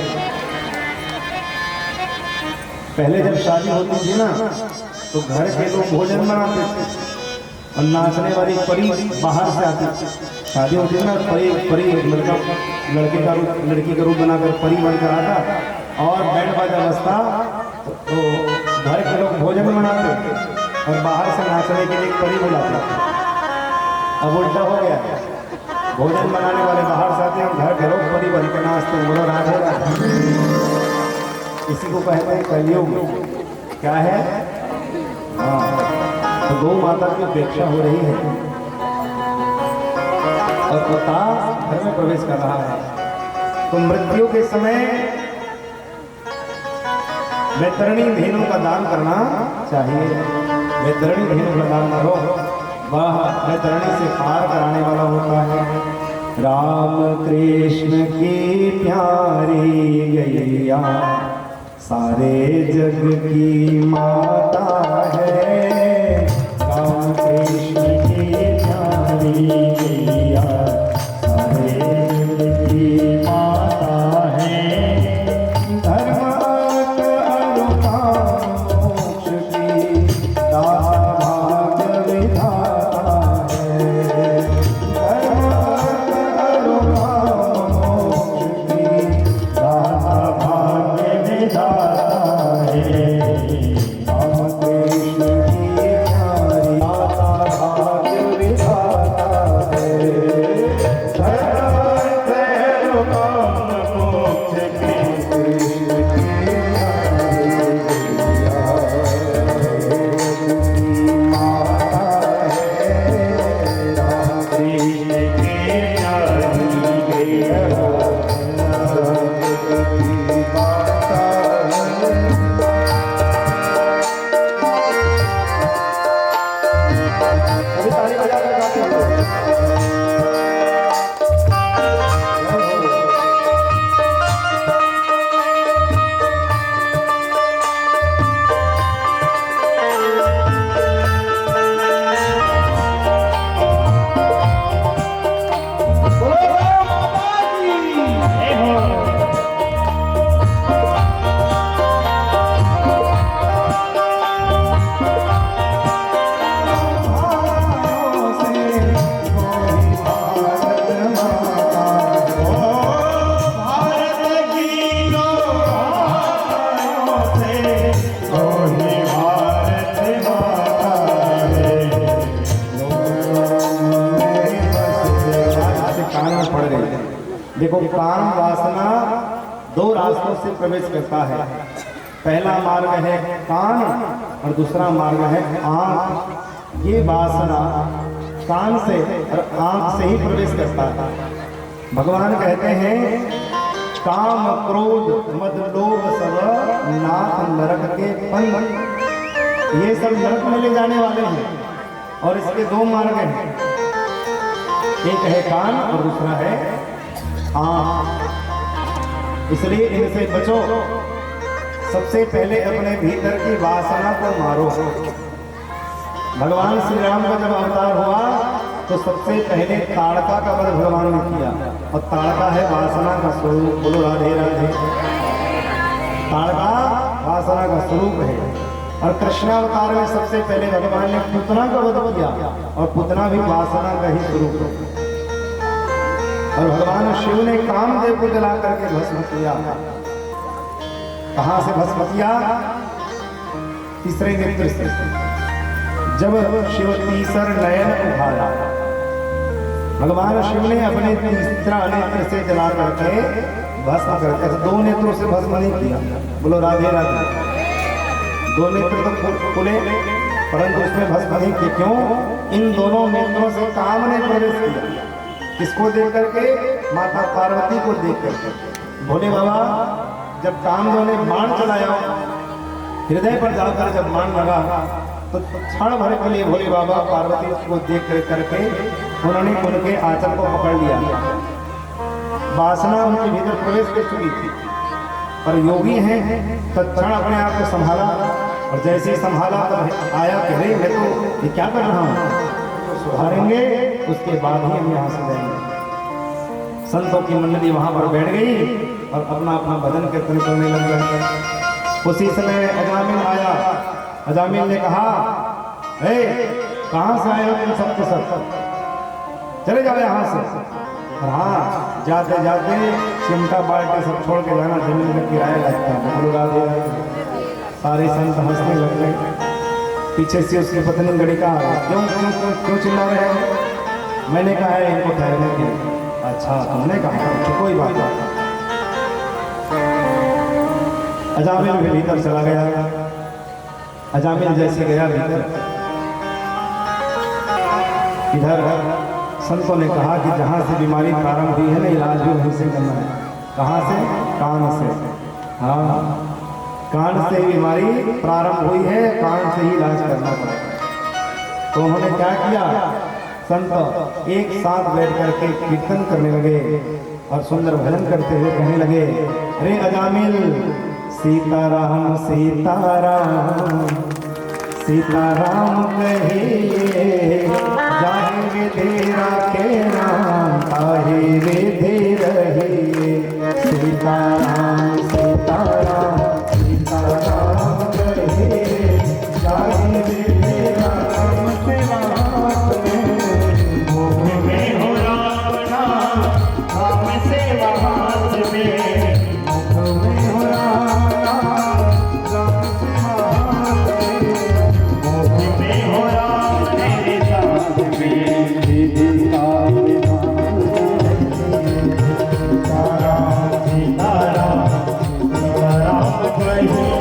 [SPEAKER 1] पहले जब शादी होती थी ना तो घर के लोग भोजन बनाते थे और नाचने वाली परी बाहर से आती थी। शादी होती थी ना, परी लड़के का रूप, लड़की का रूप बनाकर परी बनकर आता और बैंड बाजा बजता तो घर के लोग भोजन बनाते और बाहर से नाचने के लिए परी बुलाते। अब उल्टा हो गया, भोजन बनाने वाले बाहर से आते हैं, घर के लोग परी बन के नाचते। बोलो राधे राधे। इसी को कहते हैं कलयुग। क्या है? हाँ, तो गौ माता की उपेक्षा हो रही है और पता घर में प्रवेश कर रहा है। तो मृत्यु के समय वैतरणी धेनु का दान करना चाहिए। वैतरणी धेनु का दान करो, वह वैतरणी से पार कराने वाला होता है। राम कृष्ण की प्यारी गैया सारे जग की माता है। राम कृष्ण की प्यारी गैया सारे जग की माता है। धर्म मोक्ष की दाता भाग्य विधाता है। धर्म मोक्ष की दाता भाग्य विधाता है। राम कृष्ण की प्यारी दाता भाग्य विधाता है। धर्म मोक्ष की कृष्ण की देखो, काम वासना दो रास्तों से प्रवेश करता है। पहला मार्ग है कान और दूसरा मार्ग है आंख। ये वासना कान से और आंख से ही प्रवेश करता है। भगवान कहते हैं काम क्रोध मद लोभ सब नाथ नरक के पंथ। ये सब नरक में ले जाने वाले हैं और इसके दो मार्ग हैं, एक है कान और दूसरा है आंख। इसलिए इनसे बचो। सबसे पहले अपने भीतर की वासना को मारो। भगवान श्री राम का जब अवतार हुआ तो सबसे पहले ताड़का का वध भगवान ने किया और ताड़का है वासना का स्वरूप। बोलो राधे राधे। ताड़का वासना का स्वरूप है। और कृष्णावतार में सबसे पहले भगवान ने पुतना का वध किया और पुतना भी वासना का ही स्वरूप है। और भगवान शिव ने कामदेव को जला करके भस्म किया। कहां से भस्म किया? तीसरे नेत्र से। जब शिव तीसर नयन उभारा, भगवान शिव ने अपने तीसरा नेत्र से जला करके भस्म करके, दो नेत्रों से भस्म नहीं किया। बोलो राधे राधे। दो नेत्र तो खुले परंतु उसमें भस्म नहीं किया। क्यों? इन दोनों नेत्रों से काम ने प्रवेश किया। किसको देख करके? माता पार्वती को देख करके। भोले बाबा जब कामदेव ने बाण चलाया, हृदय पर जाकर जब बाण लगा तो क्षण भर के लिए भोले बाबा पार्वती को देख करके उन्होंने उनके आंचल को पकड़ लिया। वासना उनके भीतर प्रवेश कर चुकी थी, पर योगी हैं तत्क्षण अपने आप को संभाला और जैसे ही संभाला तब आया कि अरे मैं तो ये क्या कर रहा हूँ, सुधारेंगे उसके बाद ही हम यहाँ से जाएंगे। संतों की मंडली वहाँ पर बैठ गई और अपना अपना भजन कीर्तन करने लग गए। उसी समय अजामिल आया। अजामिल ने कहा, हे कहाँ से आए हो तुम सब के सब, चले जाओ यहाँ से। और हाँ, जाते जाते चिमटा बाल्टी सब छोड़ के जाना, जमीन का किराया लगता है, बुला दिया। सारे संत हंसने लग गए। पीछे से उसकी पत्नी गड़ी कहा, क्यों क्यों क्यों क्यों चिल्ला रहे हो? मैंने कहा है इनको ठहरने के लिए। अच्छा तुमने कहा, तो कोई बात नहीं। अजामिल भी भीतर चला गया। अजामिल जैसे गया भीतर, इधर संतों ने कहा कि जहाँ से बीमारी प्रारंभ हुई है ना, इलाज भी वहीं से करना है। कहाँ से? कान से। हाँ, कान से बीमारी प्रारंभ हुई है, कान से ही इलाज करना पड़ेगा। तो उन्होंने क्या किया, संत एक साथ बैठ करके कीर्तन करने लगे और सुंदर भजन करते हुए कहने लगे, अरे अजामिल सीताराम सीताराम सीताराम कहिए, जाहि विधि राखे राम ताहि विधि रहिए। सीताराम सीताराम सीताराम कहिए, जाहि विधि राम
[SPEAKER 2] मुख में हो राम नाम, राम सेवा हाथ में।
[SPEAKER 1] मुख में हो राम नाम, राम सेवा हाथ में।
[SPEAKER 2] मुख में हो राम तेरे साथ में।
[SPEAKER 1] विधि का विधान
[SPEAKER 2] सीताराम सीताराम सीताराम कहिए।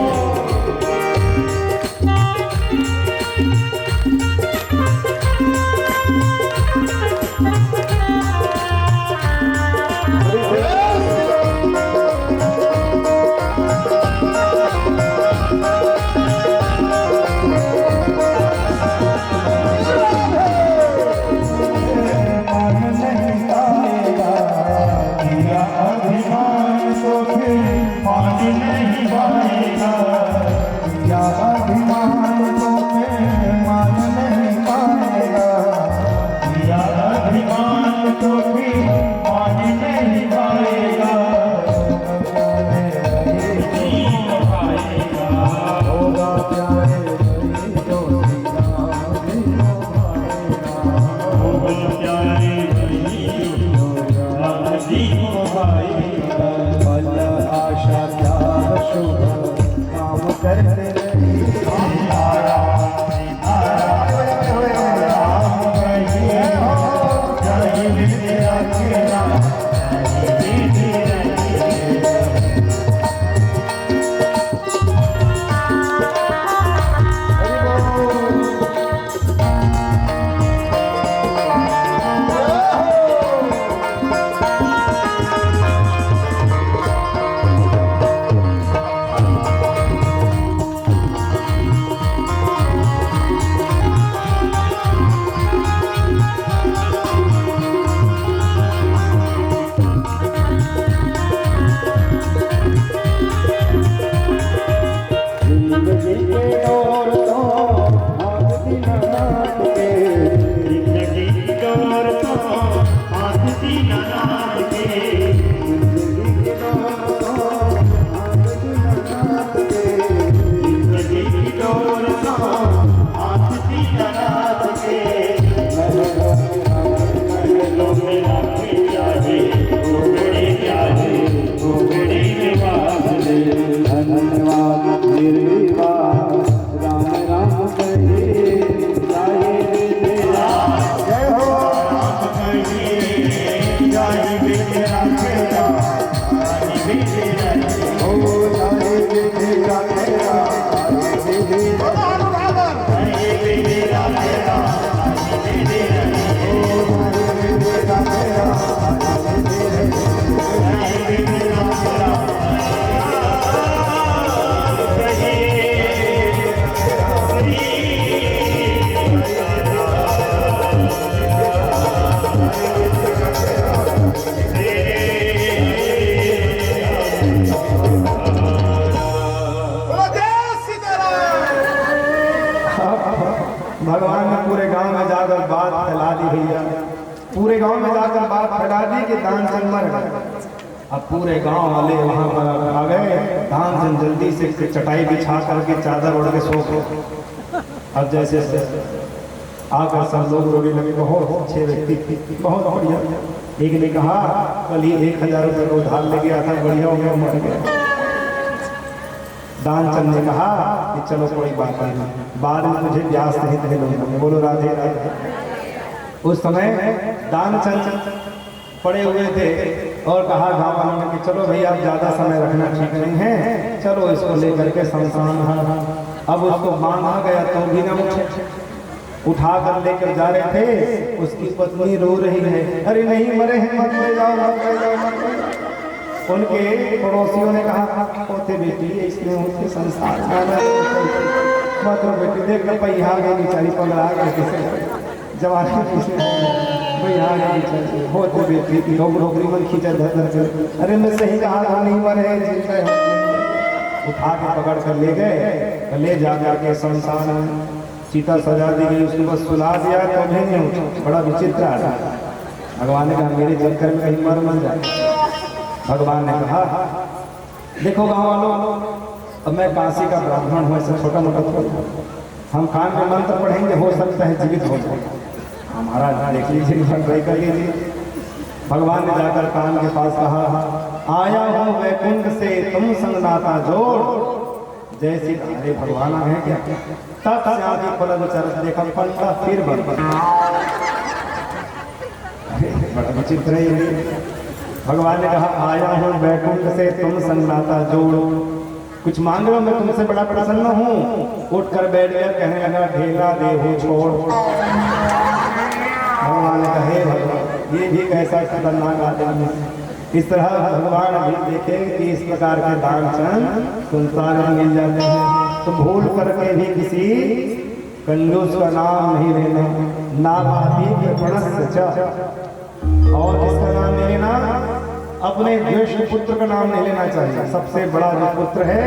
[SPEAKER 1] कि दानचंद मर गए। अब पूरे गांव वाले वहां पर आ गए। दानचंद जल्दी से चटाई बिछा करके चादर ओढ़ के सो गए। अब जैसे आकर सब लोग रोने लगे, बहुत अच्छे व्यक्ति, बहुत बढ़िया। एक ने कहा कल ही 1000 रुपये को उधार ले गया था, बढ़िया हो गया, मर गया। दानचंद ने कहा कि चलो कोई बात नहीं, बाद में मुझे ब्याज सहित दे दूंगा। बोलो राधे राधे। उस समय दानचंद पड़े हुए थे और कहा गाँव वालों ने कि चलो भाई आप ज़्यादा समय रखना ठीक नहीं है, चलो इसको लेकर के शमशान। अब उसको बांधा गया तो भी न उठा कर लेकर जा रहे थे। उसकी पत्नी रो रही है, अरे नहीं मरे हैं, मत ले जाओ, मत ले जाओ, मत ले जाओ। उनके पड़ोसियों ने कहा होते बेटी इसने उनके संसार मत रो बेटी, देख लो पहिया गई बेचारी, पगड़ा गए किसे जवानी भैया गई होते बेटी नौकरी मन खींचा धर। अरे मैं सही कहा नहीं मरे, उठा के पकड़ कर ले गए। ले जा के शमशान में सीता सजा दी गई, उसको बस सुला दिया तो भी नहीं। बड़ा विचित्र आ भगवान ने कहा मेरे चक्कर में कहीं मर जाए। भगवान ने कहा देखो गाँव वालों, अब मैं काशी का ब्राह्मण हूँ, ऐसा छोटा मोटा थोड़ा, हम कान में मंत्र पढ़ेंगे हो सकता है जीवित हो जाए। हमारा देख लीजिए, कर लीजिए। भगवान ने जाकर कान के पास कहा आया हूँ वैकुंठ से तुम संग नाता जोड़। जैसे अरे भगवान आ गए क्या, तब से फल विचार देखा पंडा फिर बड़ा विचित्र है। भगवान ने कहा आया हूँ वैकुंठ से तुम संग नाता जोड़, कुछ मांग लो, मैं तुमसे बड़ा प्रसन्न हूँ। उठ कर बैठ गया, कहने लगा ढेला देहु छोड़। भगवान ने कहे भगवान ये भी कैसा खतरनाक आदमी। इस तरह भगवान भी देखे कि इस प्रकार के दानचंद संसार में मिल जाते हैं, तो भूल करके भी किसी कंजूस का नाम नहीं लेना। नामादि और किसका नाम नहीं लेना, अपने ज्येष्ठ पुत्र का नाम नहीं लेना चाहिए। सबसे बड़ा जो पुत्र है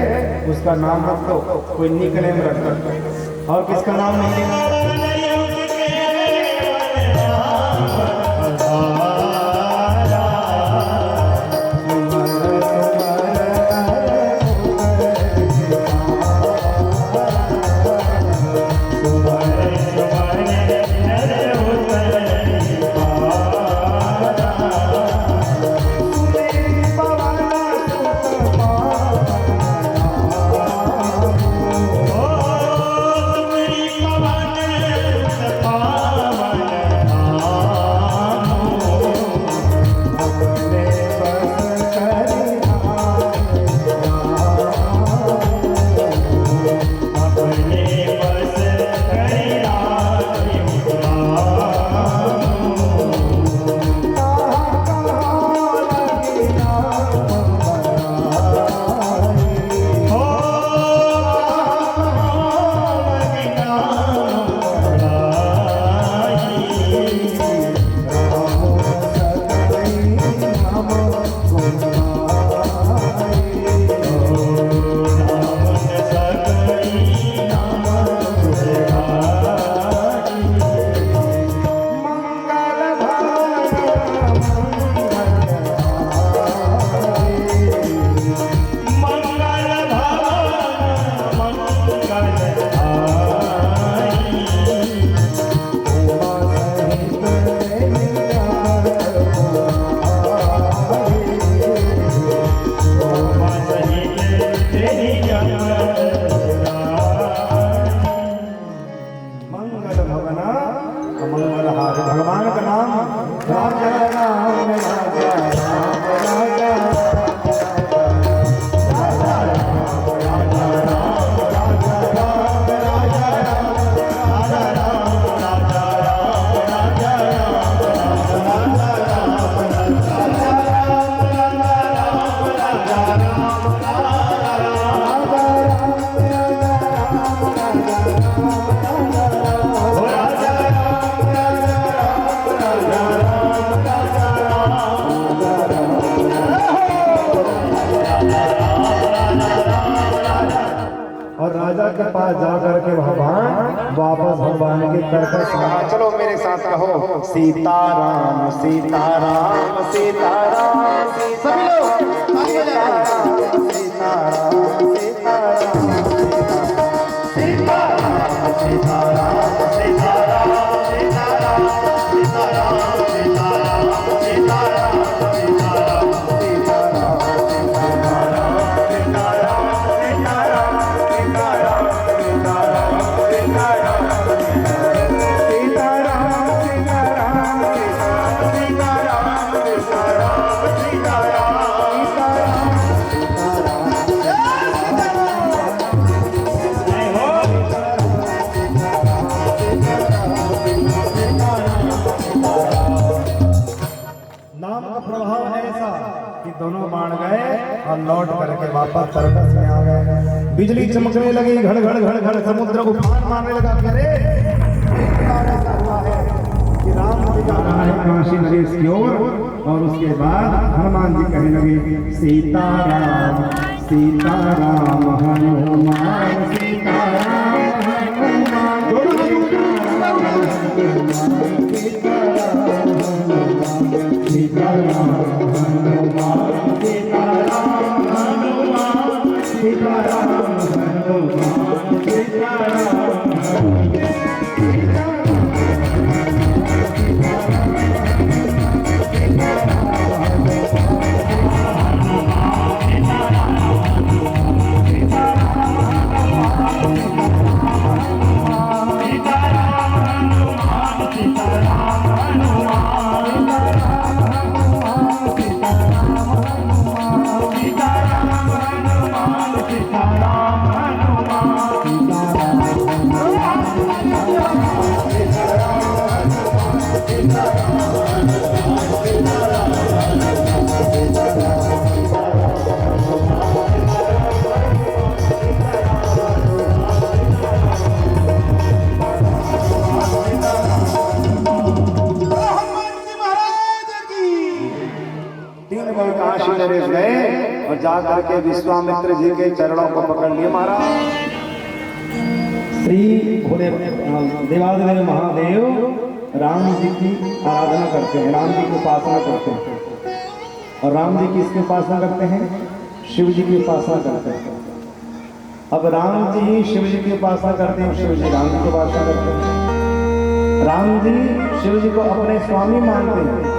[SPEAKER 1] उसका नाम रख दो, कोई निकनेम रख दो। और किसका नाम नहीं लेना, राजा के पास जाकर के भगवान वापस भगवान के कर्कश कहा, चलो मेरे साथ कहो सीताराम सीताराम सीताराम। सभी लोग आगे जाओ। सीताराम सीताराम सीताराम सीताराम सीताराम दोनों बाण गए और लौट करके वापस सर्कस में आ गए। बिजली चमकने लगी, घड़ घड़ घड़ घड़ समुद्र उफान मारने लगा। अरे हुआ है कि राम जी जा रहा है काशी नरेश की ओर, और उसके बाद हनुमान जी कहने लगे सीताराम सीताराम हनुमान सीताराम हनुमान। सीताराम हनुमान सीताराम हनुमान सीताराम हनुमान सीताराम। गए और जाकर के विश्वामित्र जी के चरणों को पकड़ लिए महाराज। श्री देवादिदेव महादेव राम जी की आराधना करते हैं, राम जी की उपासना करते हैं। और राम जी की इसकी उपासना करते हैं, शिव जी की उपासना करते हैं। अब राम जी शिव जी की उपासना करते हैं, शिव जी राम जी की उपासना करते हैं। राम जी शिव जी को अपने स्वामी मानते हैं।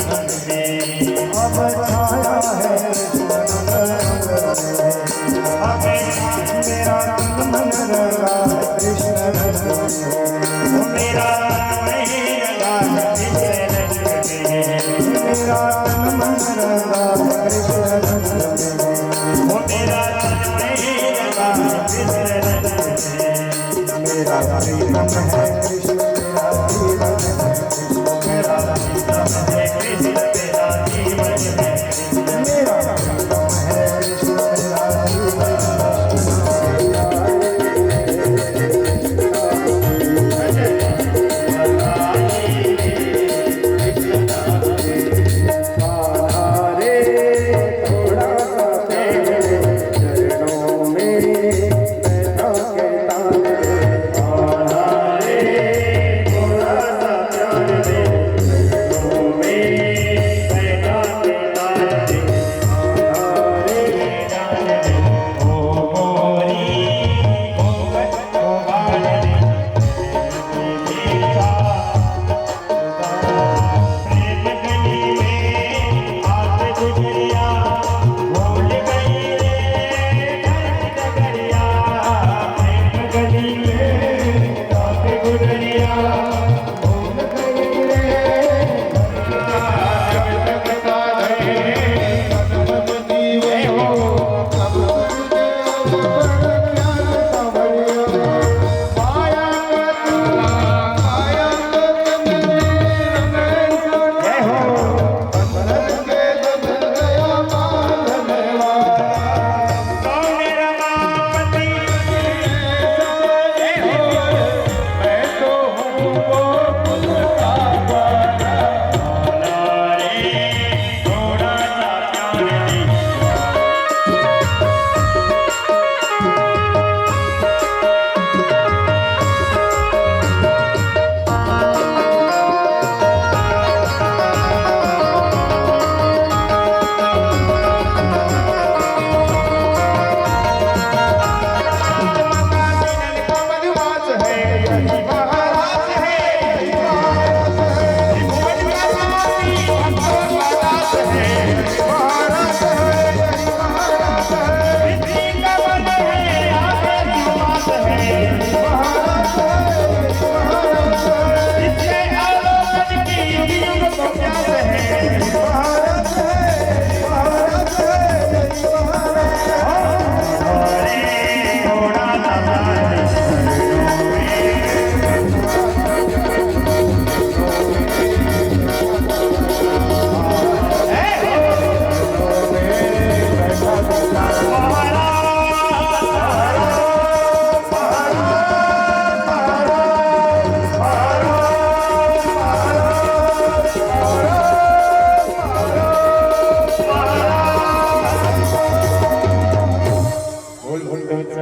[SPEAKER 2] मन में
[SPEAKER 1] अब छाया है
[SPEAKER 2] अब
[SPEAKER 1] मेरा रंग मन रंगा है कृष्ण रंग में।
[SPEAKER 2] मेरा नहीं लगा कृष्ण रंग में
[SPEAKER 1] मेरा तन मन रंगा है कृष्ण रंग में।
[SPEAKER 2] वो मेरा नहीं लगा कृष्ण रंग में
[SPEAKER 1] मेरा प्रीतम है कृष्ण मेरा जीवन है
[SPEAKER 2] मेरा प्रीतम है कृष्ण मेरा जीवन है
[SPEAKER 1] मेरा प्रीतम है कृष्ण मेरा जीवन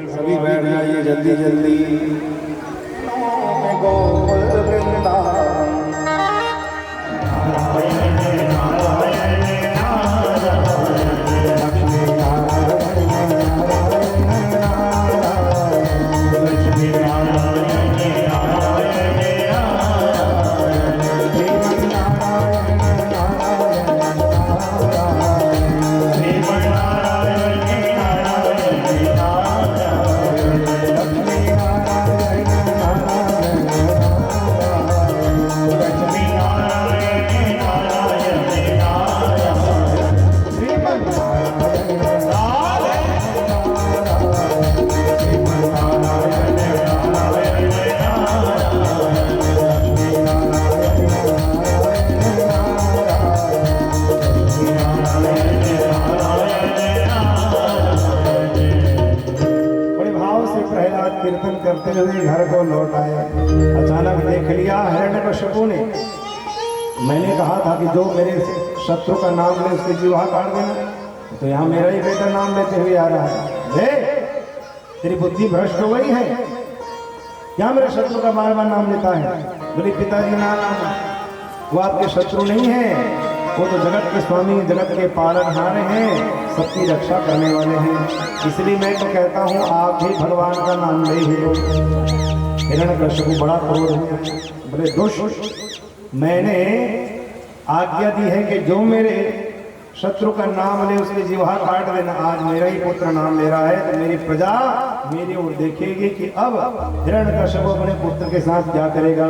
[SPEAKER 1] सभी बैठ जाइए जल्दी जल्दी। गोकुल वृंदावन कीर्तन करते हुए घर को लौट आए। अचानक देख लिया हिरण्यकश्यपु ने। मैंने कहा था कि जो मेरे शत्रु का नाम ले उसकी जीवा काट देना, तो यहाँ मेरा ही बेटा नाम लेते हुए आ रहा है। तेरी बुद्धि भ्रष्ट हो गई है क्या? मेरे शत्रु का बार बार नाम लेता है। बोले पिताजी ना नाम, वो आपके शत्रु नहीं है, वो तो जगत के स्वामी, जगत के पालनहार हैं, सबकी रक्षा करने वाले हैं। इसलिए मैं तो कहता हूँ आप ही भगवान का नाम ले ही लो। हिरण्यकश्यप बड़ा क्रोध है। बोले दुष्ट, मैंने आज्ञा दी है कि जो मेरे शत्रु का नाम ले उसकी जिह्वा काट देना। आज मेरा ही पुत्र नाम ले रहा है तो मेरी प्रजा मेरी ओर देखेगी कि अब हिरण्यकश्यप अपने पुत्र के साथ क्या करेगा।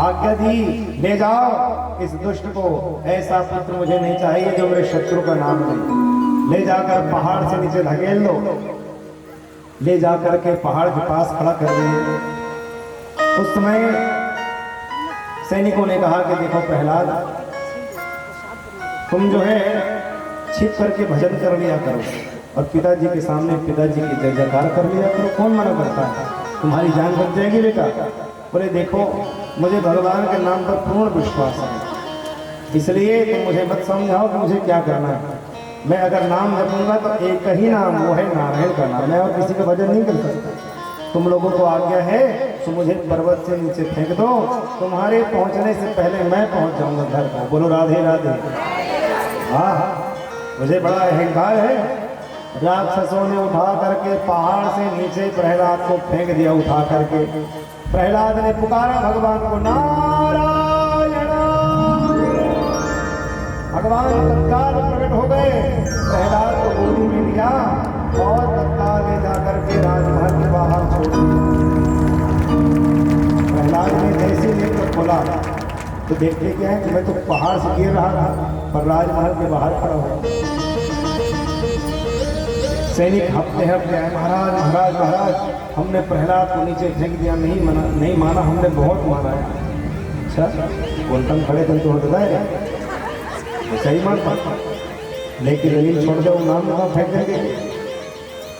[SPEAKER 1] आज्ञा दी, ले जाओ इस दुष्ट को, ऐसा पुत्र मुझे नहीं चाहिए जो मेरे शत्रु का नाम ले। ले जाकर पहाड़ से नीचे धकेल लो, ले जाकर के पहाड़ के पास खड़ा कर दिए। उस समय सैनिकों ने कहा कि देखो प्रहलाद, तुम जो है छिप करके भजन कर लिया करो और पिताजी के सामने पिताजी की जय जयकार कर लिया करो। कौन मना करता है? तुम्हारी जान बच जाएगी बेटा। बोले देखो मुझे भगवान के नाम पर पूर्ण विश्वास है, इसलिए तुम मुझे मत समझाओ कि मुझे क्या करना है। मैं अगर नाम जपूंगा तो एक ही नाम, वो है नारायण का नाम। मैं और किसी का भजन नहीं कर सकता। तुम लोगों को आज्ञा है तो मुझे पर्वत से नीचे फेंक दो, तुम्हारे पहुंचने से पहले मैं पहुंच जाऊंगा घर पर। बोलो राधे राधे। हाँ, मुझे बड़ा अहंकार है। राक्षसों ने उठा करके पहाड़ से नीचे प्रहलाद को फेंक दिया उठा करके। प्रहलाद ने पुकारा भगवान को, नारायण। भगवान तत्काल प्रकट हो गए, प्रहलाद को गोदी में लिया और तत्काल ले जाकर के राजमहल के बाहर छोड़ दिया। प्रहलाद ने जैसे नेत्र खोला तो देखते क्या है कि मैं तो पहाड़ से गिर रहा था पर राजमहल के बाहर खड़ा हुआ। सैनिक हफ्ते हफ्ते आए, महाराज महाराज महाराज हमने प्रहलाद को नीचे फेंक दिया, नहीं माना, हमने बहुत माना है। अच्छा बोलता खड़े थे तो होता है सही मानता, लेकिन जमीन छोड़ दो नाम ना फेंक देंगे।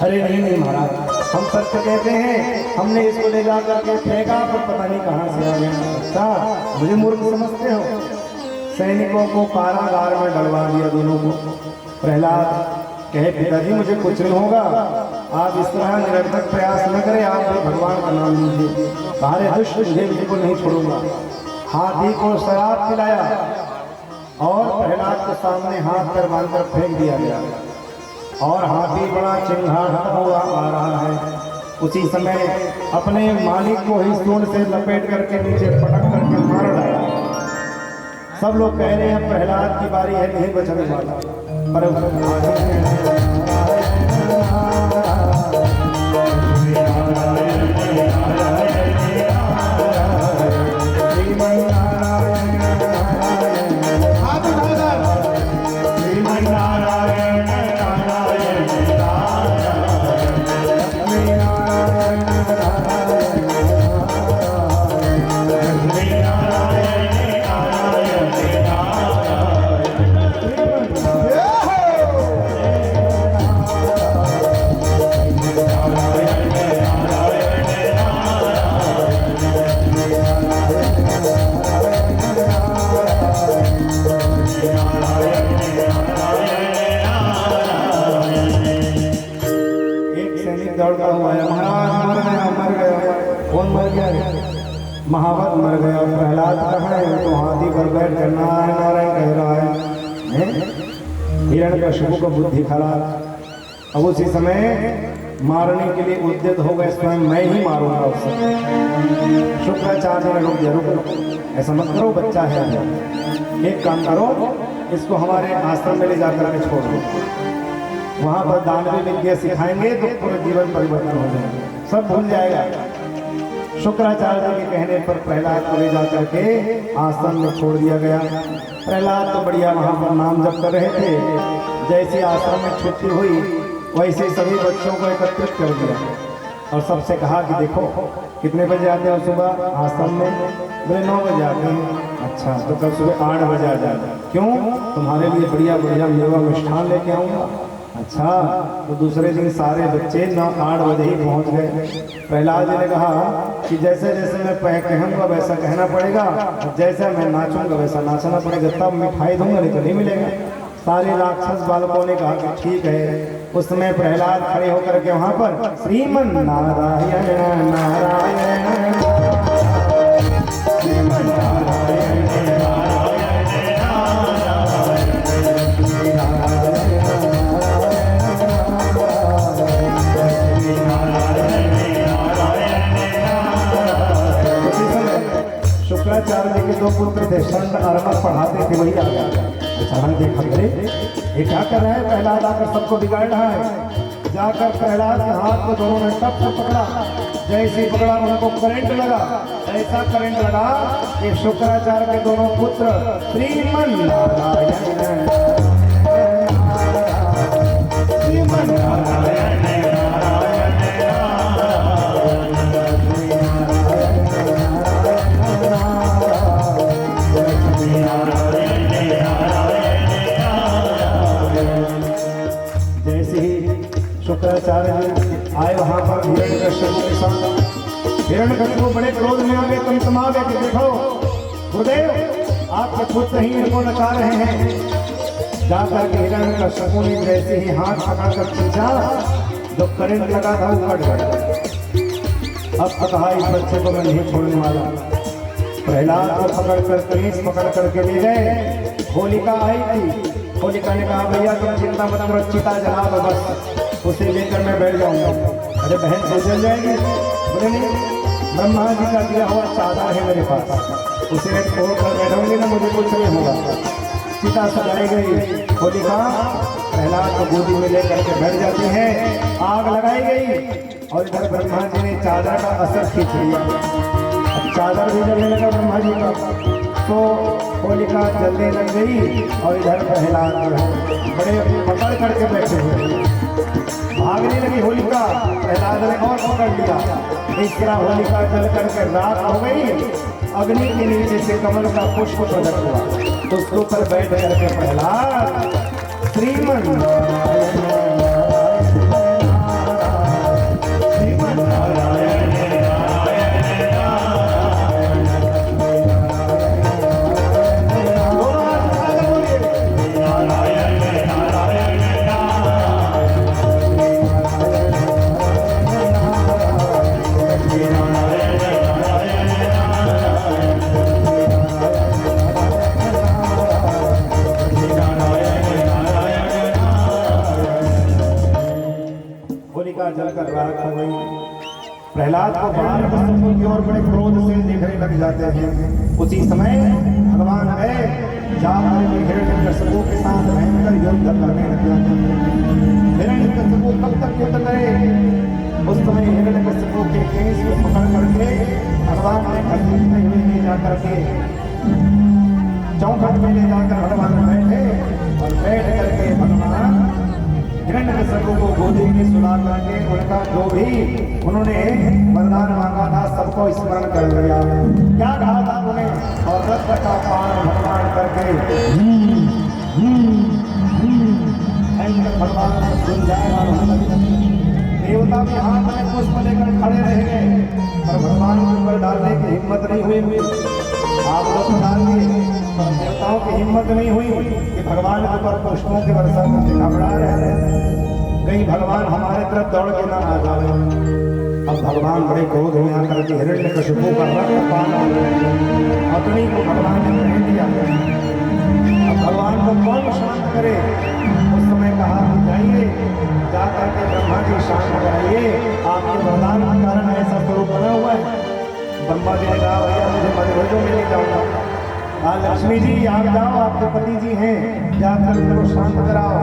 [SPEAKER 1] अरे नहीं नहीं महाराज, हम सत्य कहते हैं, हमने इसको ले जा करके फेंका पर पता नहीं कहाँ से आ गया। अच्छा मुझे मूर्ख समझते हो? सैनिकों को कारागार में डलवा दिया दोनों को। प्रहलाद कहे पिताजी मुझे कुछ नहीं होगा, आप इस तरह निरर्थक प्रयास न करें, आप भगवान का नाम लीजिए। सारे दुष्ट मुझे बिल्कुल नहीं छोड़ूंगा। हाथी को शराब पिलाया और प्रहलाद के सामने हाथ पर बांधकर फेंक दिया गया और हाथी बड़ा चिंगारता हुआ आ रहा है। उसी समय अपने मालिक को ही सूंड से लपेट करके नीचे पटक करके मार डाला। सब लोग कह रहे हैं प्रहलाद की बारी है, नहीं बचने वाला, पर दौड़ता हुआ है, महाराज मर गया। कौन मर गया? महावत मर गया। प्रहलाद कहाँ है? तो हाथी पर बैठ कर नारायण नारायण कह रहा है। हिरण्यकश्यप को बुद्धि खराब। अब उसी समय मारने के लिए उद्यत हो गए, स्वयं मैं ही मारूंगा उसे। शुक्राचार्य ने रोक दिया, रुको ऐसा मत करो, बच्चा है। एक काम करो, इसको हमारे आश्रम में ले जाकर के छोड़ दो, वहाँ पर दानवी विद्या सिखाएंगे तो पूरा जीवन परिवर्तन हो जाएगा, सब भूल जाएगा। शुक्राचार्य के कहने पर प्रहलाद को ले जाकर के आश्रम में छोड़ दिया गया। प्रहलाद तो बढ़िया वहाँ पर नाम जप कर रहे थे। जैसे आश्रम में छुट्टी हुई वैसे सभी बच्चों को एकत्रित कर दिया और सबसे कहा कि देखो कितने बजे आते हो सुबह आश्रम में? बोले 9 बजे आते हैं। अच्छा तो कल सुबह 8 बजे आ जाए। क्यों? तुम्हारे लिए बढ़िया बढ़िया मेवा मिष्ठान लेके आऊँगा। अच्छा तो दूसरे दिन सारे बच्चे 9-8 बजे ही पहुंच गए। प्रहलाद जी ने कहा कि जैसे जैसे मैं कहूँगा वैसा कहना पड़ेगा, जैसा मैं नाचूंगा वैसा नाचना पड़ेगा, तब मिठाई दूंगा, नहीं तो नहीं मिलेगा। सारे राक्षस बालकों ने कहा कि ठीक है। उस समय प्रहलाद खड़े होकर के वहां पर श्रीमन नारायण नारायण श्रीमन नारायण शुक्राचार्य के 2 पुत्र थे, संत अरमक पढ़ाते थे, वही अचानक देखा करे ये क्या कर रहा है, प्रहलाद आकर सबको बिगाड़ रहा है। जाकर प्रहलाद के हाथ को दोनों ने टप से पकड़ा, जैसे ही पकड़ा उनको करंट लगा, ऐसा करंट लगा कि शुक्राचार्य के दोनों पुत्र श्रीमन नारायण श्रीमन नारायण शुक्राचार्य जी आए वहां पर हिरण्यकश्यप के साथ। हिरण्यकश्यप बड़े क्रोध में आ गए, तमतमा गए कि देखो गुरुदेव आपके पुत्र ही इनको नचा रहे हैं। जाकर के हिरण्यकश्यप ने जैसे ही हाथ पकड़कर खींचा, जो करंट लगा था वो कट गया। अब तो कहा इस बच्चे को मैं नहीं छोड़ने वाला। प्रहलाद को पकड़कर केस पकड़ करके ले गए। होलिका आई थी, होलिका ने कहा भैया तुम चिंता मत करो, चिता जला दो बस, उसे लेकर मैं बैठ जाऊंगा। अरे बहन तो जल जाएगी। बोले नहीं, ब्रह्मा जी का दिया हुआ चादर है मेरे पास, उसे छोड़ कर बैठूंगी ना मुझे कुछ नहीं होगा। चिता सजाई गई, होलिका प्रहलाद को गोदी में लेकर के बैठ जाती है, आग लगाई गई और इधर ब्रह्मा जी ने चादर का असर खींच लिया। अब चादर भी जलने लगा ब्रह्मा जी का, तो होलिका जलने लग गई और इधर प्रहलाद बड़े पकड़ करके बैठे हुए। भागने लगी होलिका, प्रहलाद ने और पकड़ लिया। इस तरह होलिका जल करके राख हो गई। अग्नि के नीचे से कमल का पुष्प प्रकट हुआ, उसके ऊपर बैठ करके प्रहलाद श्रीमन जलकर राख हो गई। प्रहलाद को हिरण्यकश्यप की ओर बड़े क्रोध से देखने लग जाते हैं। उसी समय भगवान गए, जाकर हिरण्यकश्यप के साथ भयंकर युद्ध करने लग जाते हैं। हिरण्यकश्यप कब तक युद्ध करे, उस समय हिरण्यकश्यप के केस को पकड़ करके भगवान ने घसीटते हुए ले जाकर के चौखट में ले जाकर भगवान बैठे और बैठ करके भगवान हिरण्यकश्यप को गोदी में सुला करके उनका जो भी उन्होंने वरदान मांगा था सबको स्मरण कर लिया। क्या कहा था उन्हें, और रक्त का पान भगवान करके भगवान सुन जाएगा। देवता भी हाथ में पुष्प लेकर खड़े रह गए, पर भगवान के ऊपर डालने की हिम्मत नहीं हुई। आप लोग तो डाल दिए, देवताओं की हिम्मत नहीं हुई कि भगवान के ऊपर पुष्पों के वर्षा करके घबरा रहे, कहीं भगवान हमारे तरफ दौड़ के ना आ जाए। अब भगवान बड़े क्रोध में आकर के हिरण्यकश्यप का रक्त पान अग्नि को भगवान ने कह दिया। अब भगवान को कौन शांत करे, उस समय कहा कि जाइए जाकर के ब्रह्मा जी शांत कराइए, आपके वरदान के कारण ऐसा स्वरूप बना हुआ है। ब्रह्मा जी ने कहा भैया मुझे मधुबन में ले जाऊंगा। हाँ लक्ष्मी जी आप जाओ, आपके पति जी हैं, जाकर उनको शांत कराओ।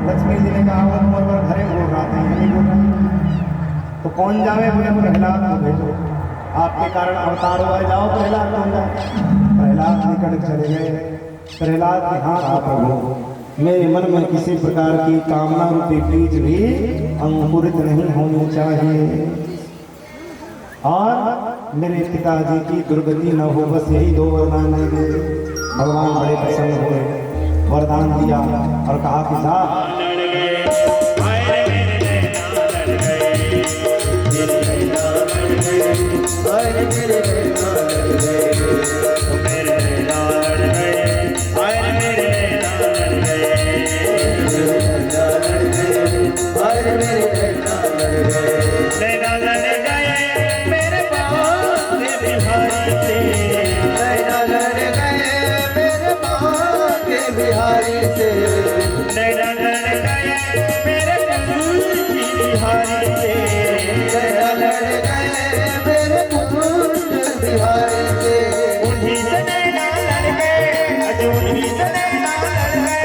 [SPEAKER 1] लक्ष्मी जी ने कहा वो तुम्हारे घरे बोल रहा था, नहीं बोल रहा तो कौन जावे, बोले प्रहलाद को भेजो, आपके कारण अवतार हुआ, जाओ प्रहलाद को जाओ। प्रहलाद निकट चले गए। प्रहलाद के हाथ प्रभु मेरे मन में किसी प्रकार की कामना रूपी बीज भी अंकुरित नहीं होनी चाहिए और मेरे पिताजी की दुर्गति न हो, बस यही दो वरदान दे दिए। भगवान बड़े प्रसन्न हुए, वरदान दिया और कहा कि साहब
[SPEAKER 3] बिहारी से मेरे बिहारी से मेरे बिहारी से उन्हीं से लड़ गए, उन्हीं से लड़ गए।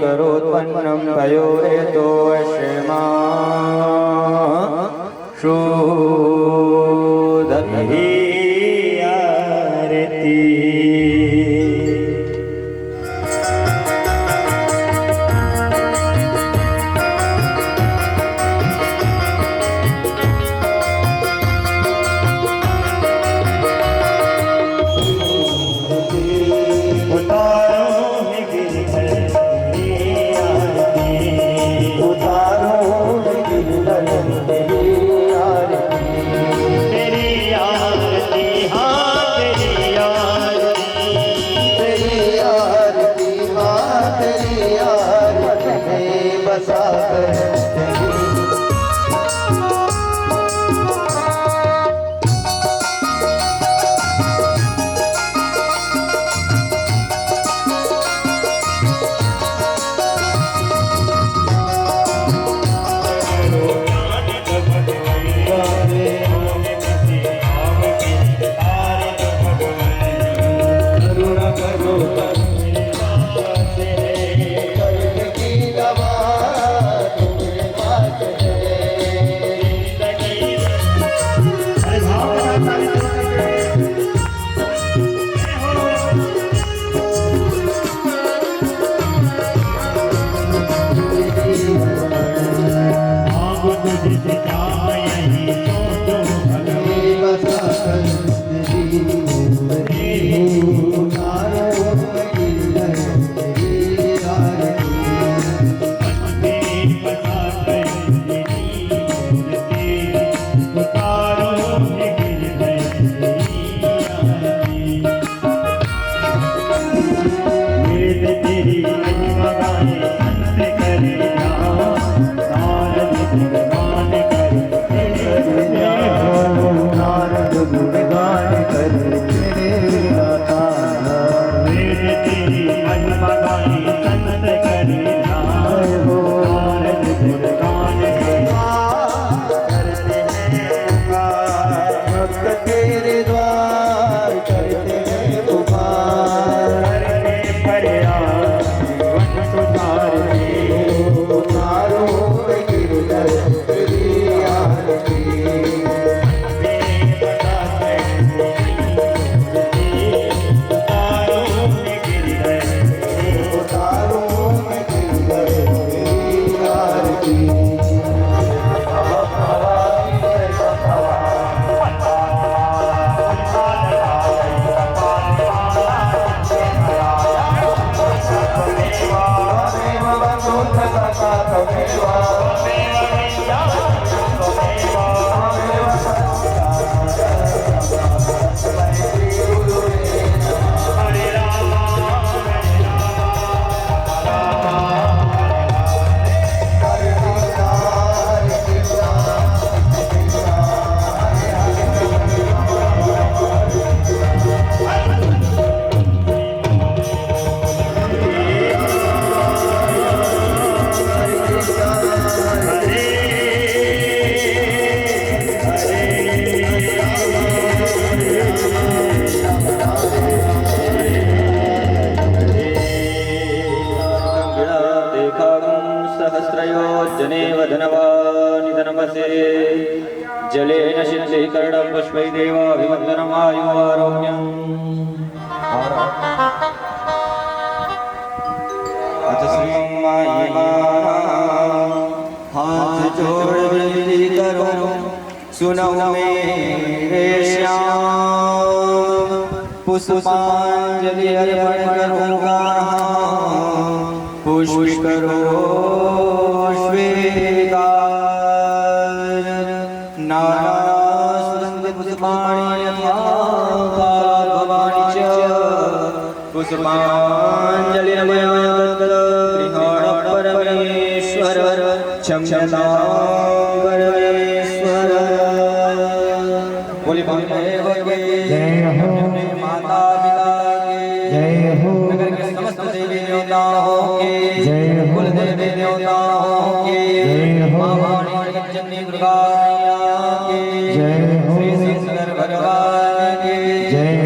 [SPEAKER 3] करोत्पन्नं पयोरेतो क्षेमा शोदभिः आरती भागं सहस्रयोजनेव धनवानिधनमसे जलेन सिद्धीकरणं पुष्पै देवाभिवन्दनमायुवारोग्यम् अथ श्री हाथ जोड़ विनती करो सुनो मेरे श्याम पुष्पांजलि अर्पण करूँगा पुष्प करो स्वीकार नाना सुगंध पुष्पाणि यथा भवानी च पुष्पांजलिर्मयः परमेश्वर क्षम्यतां परमेश्वर बोले महादेव के
[SPEAKER 2] जय हो
[SPEAKER 3] माता पिता के
[SPEAKER 2] जय हो
[SPEAKER 3] नगर के समस्त देवी देवताओं के
[SPEAKER 2] जय हो
[SPEAKER 3] कुल देवी देवताओं के
[SPEAKER 2] जय हो
[SPEAKER 3] माँ भवानी जगज्जननी दुर्गा मैया के
[SPEAKER 2] जय हो
[SPEAKER 3] श्री शंकर भगवान के
[SPEAKER 2] जय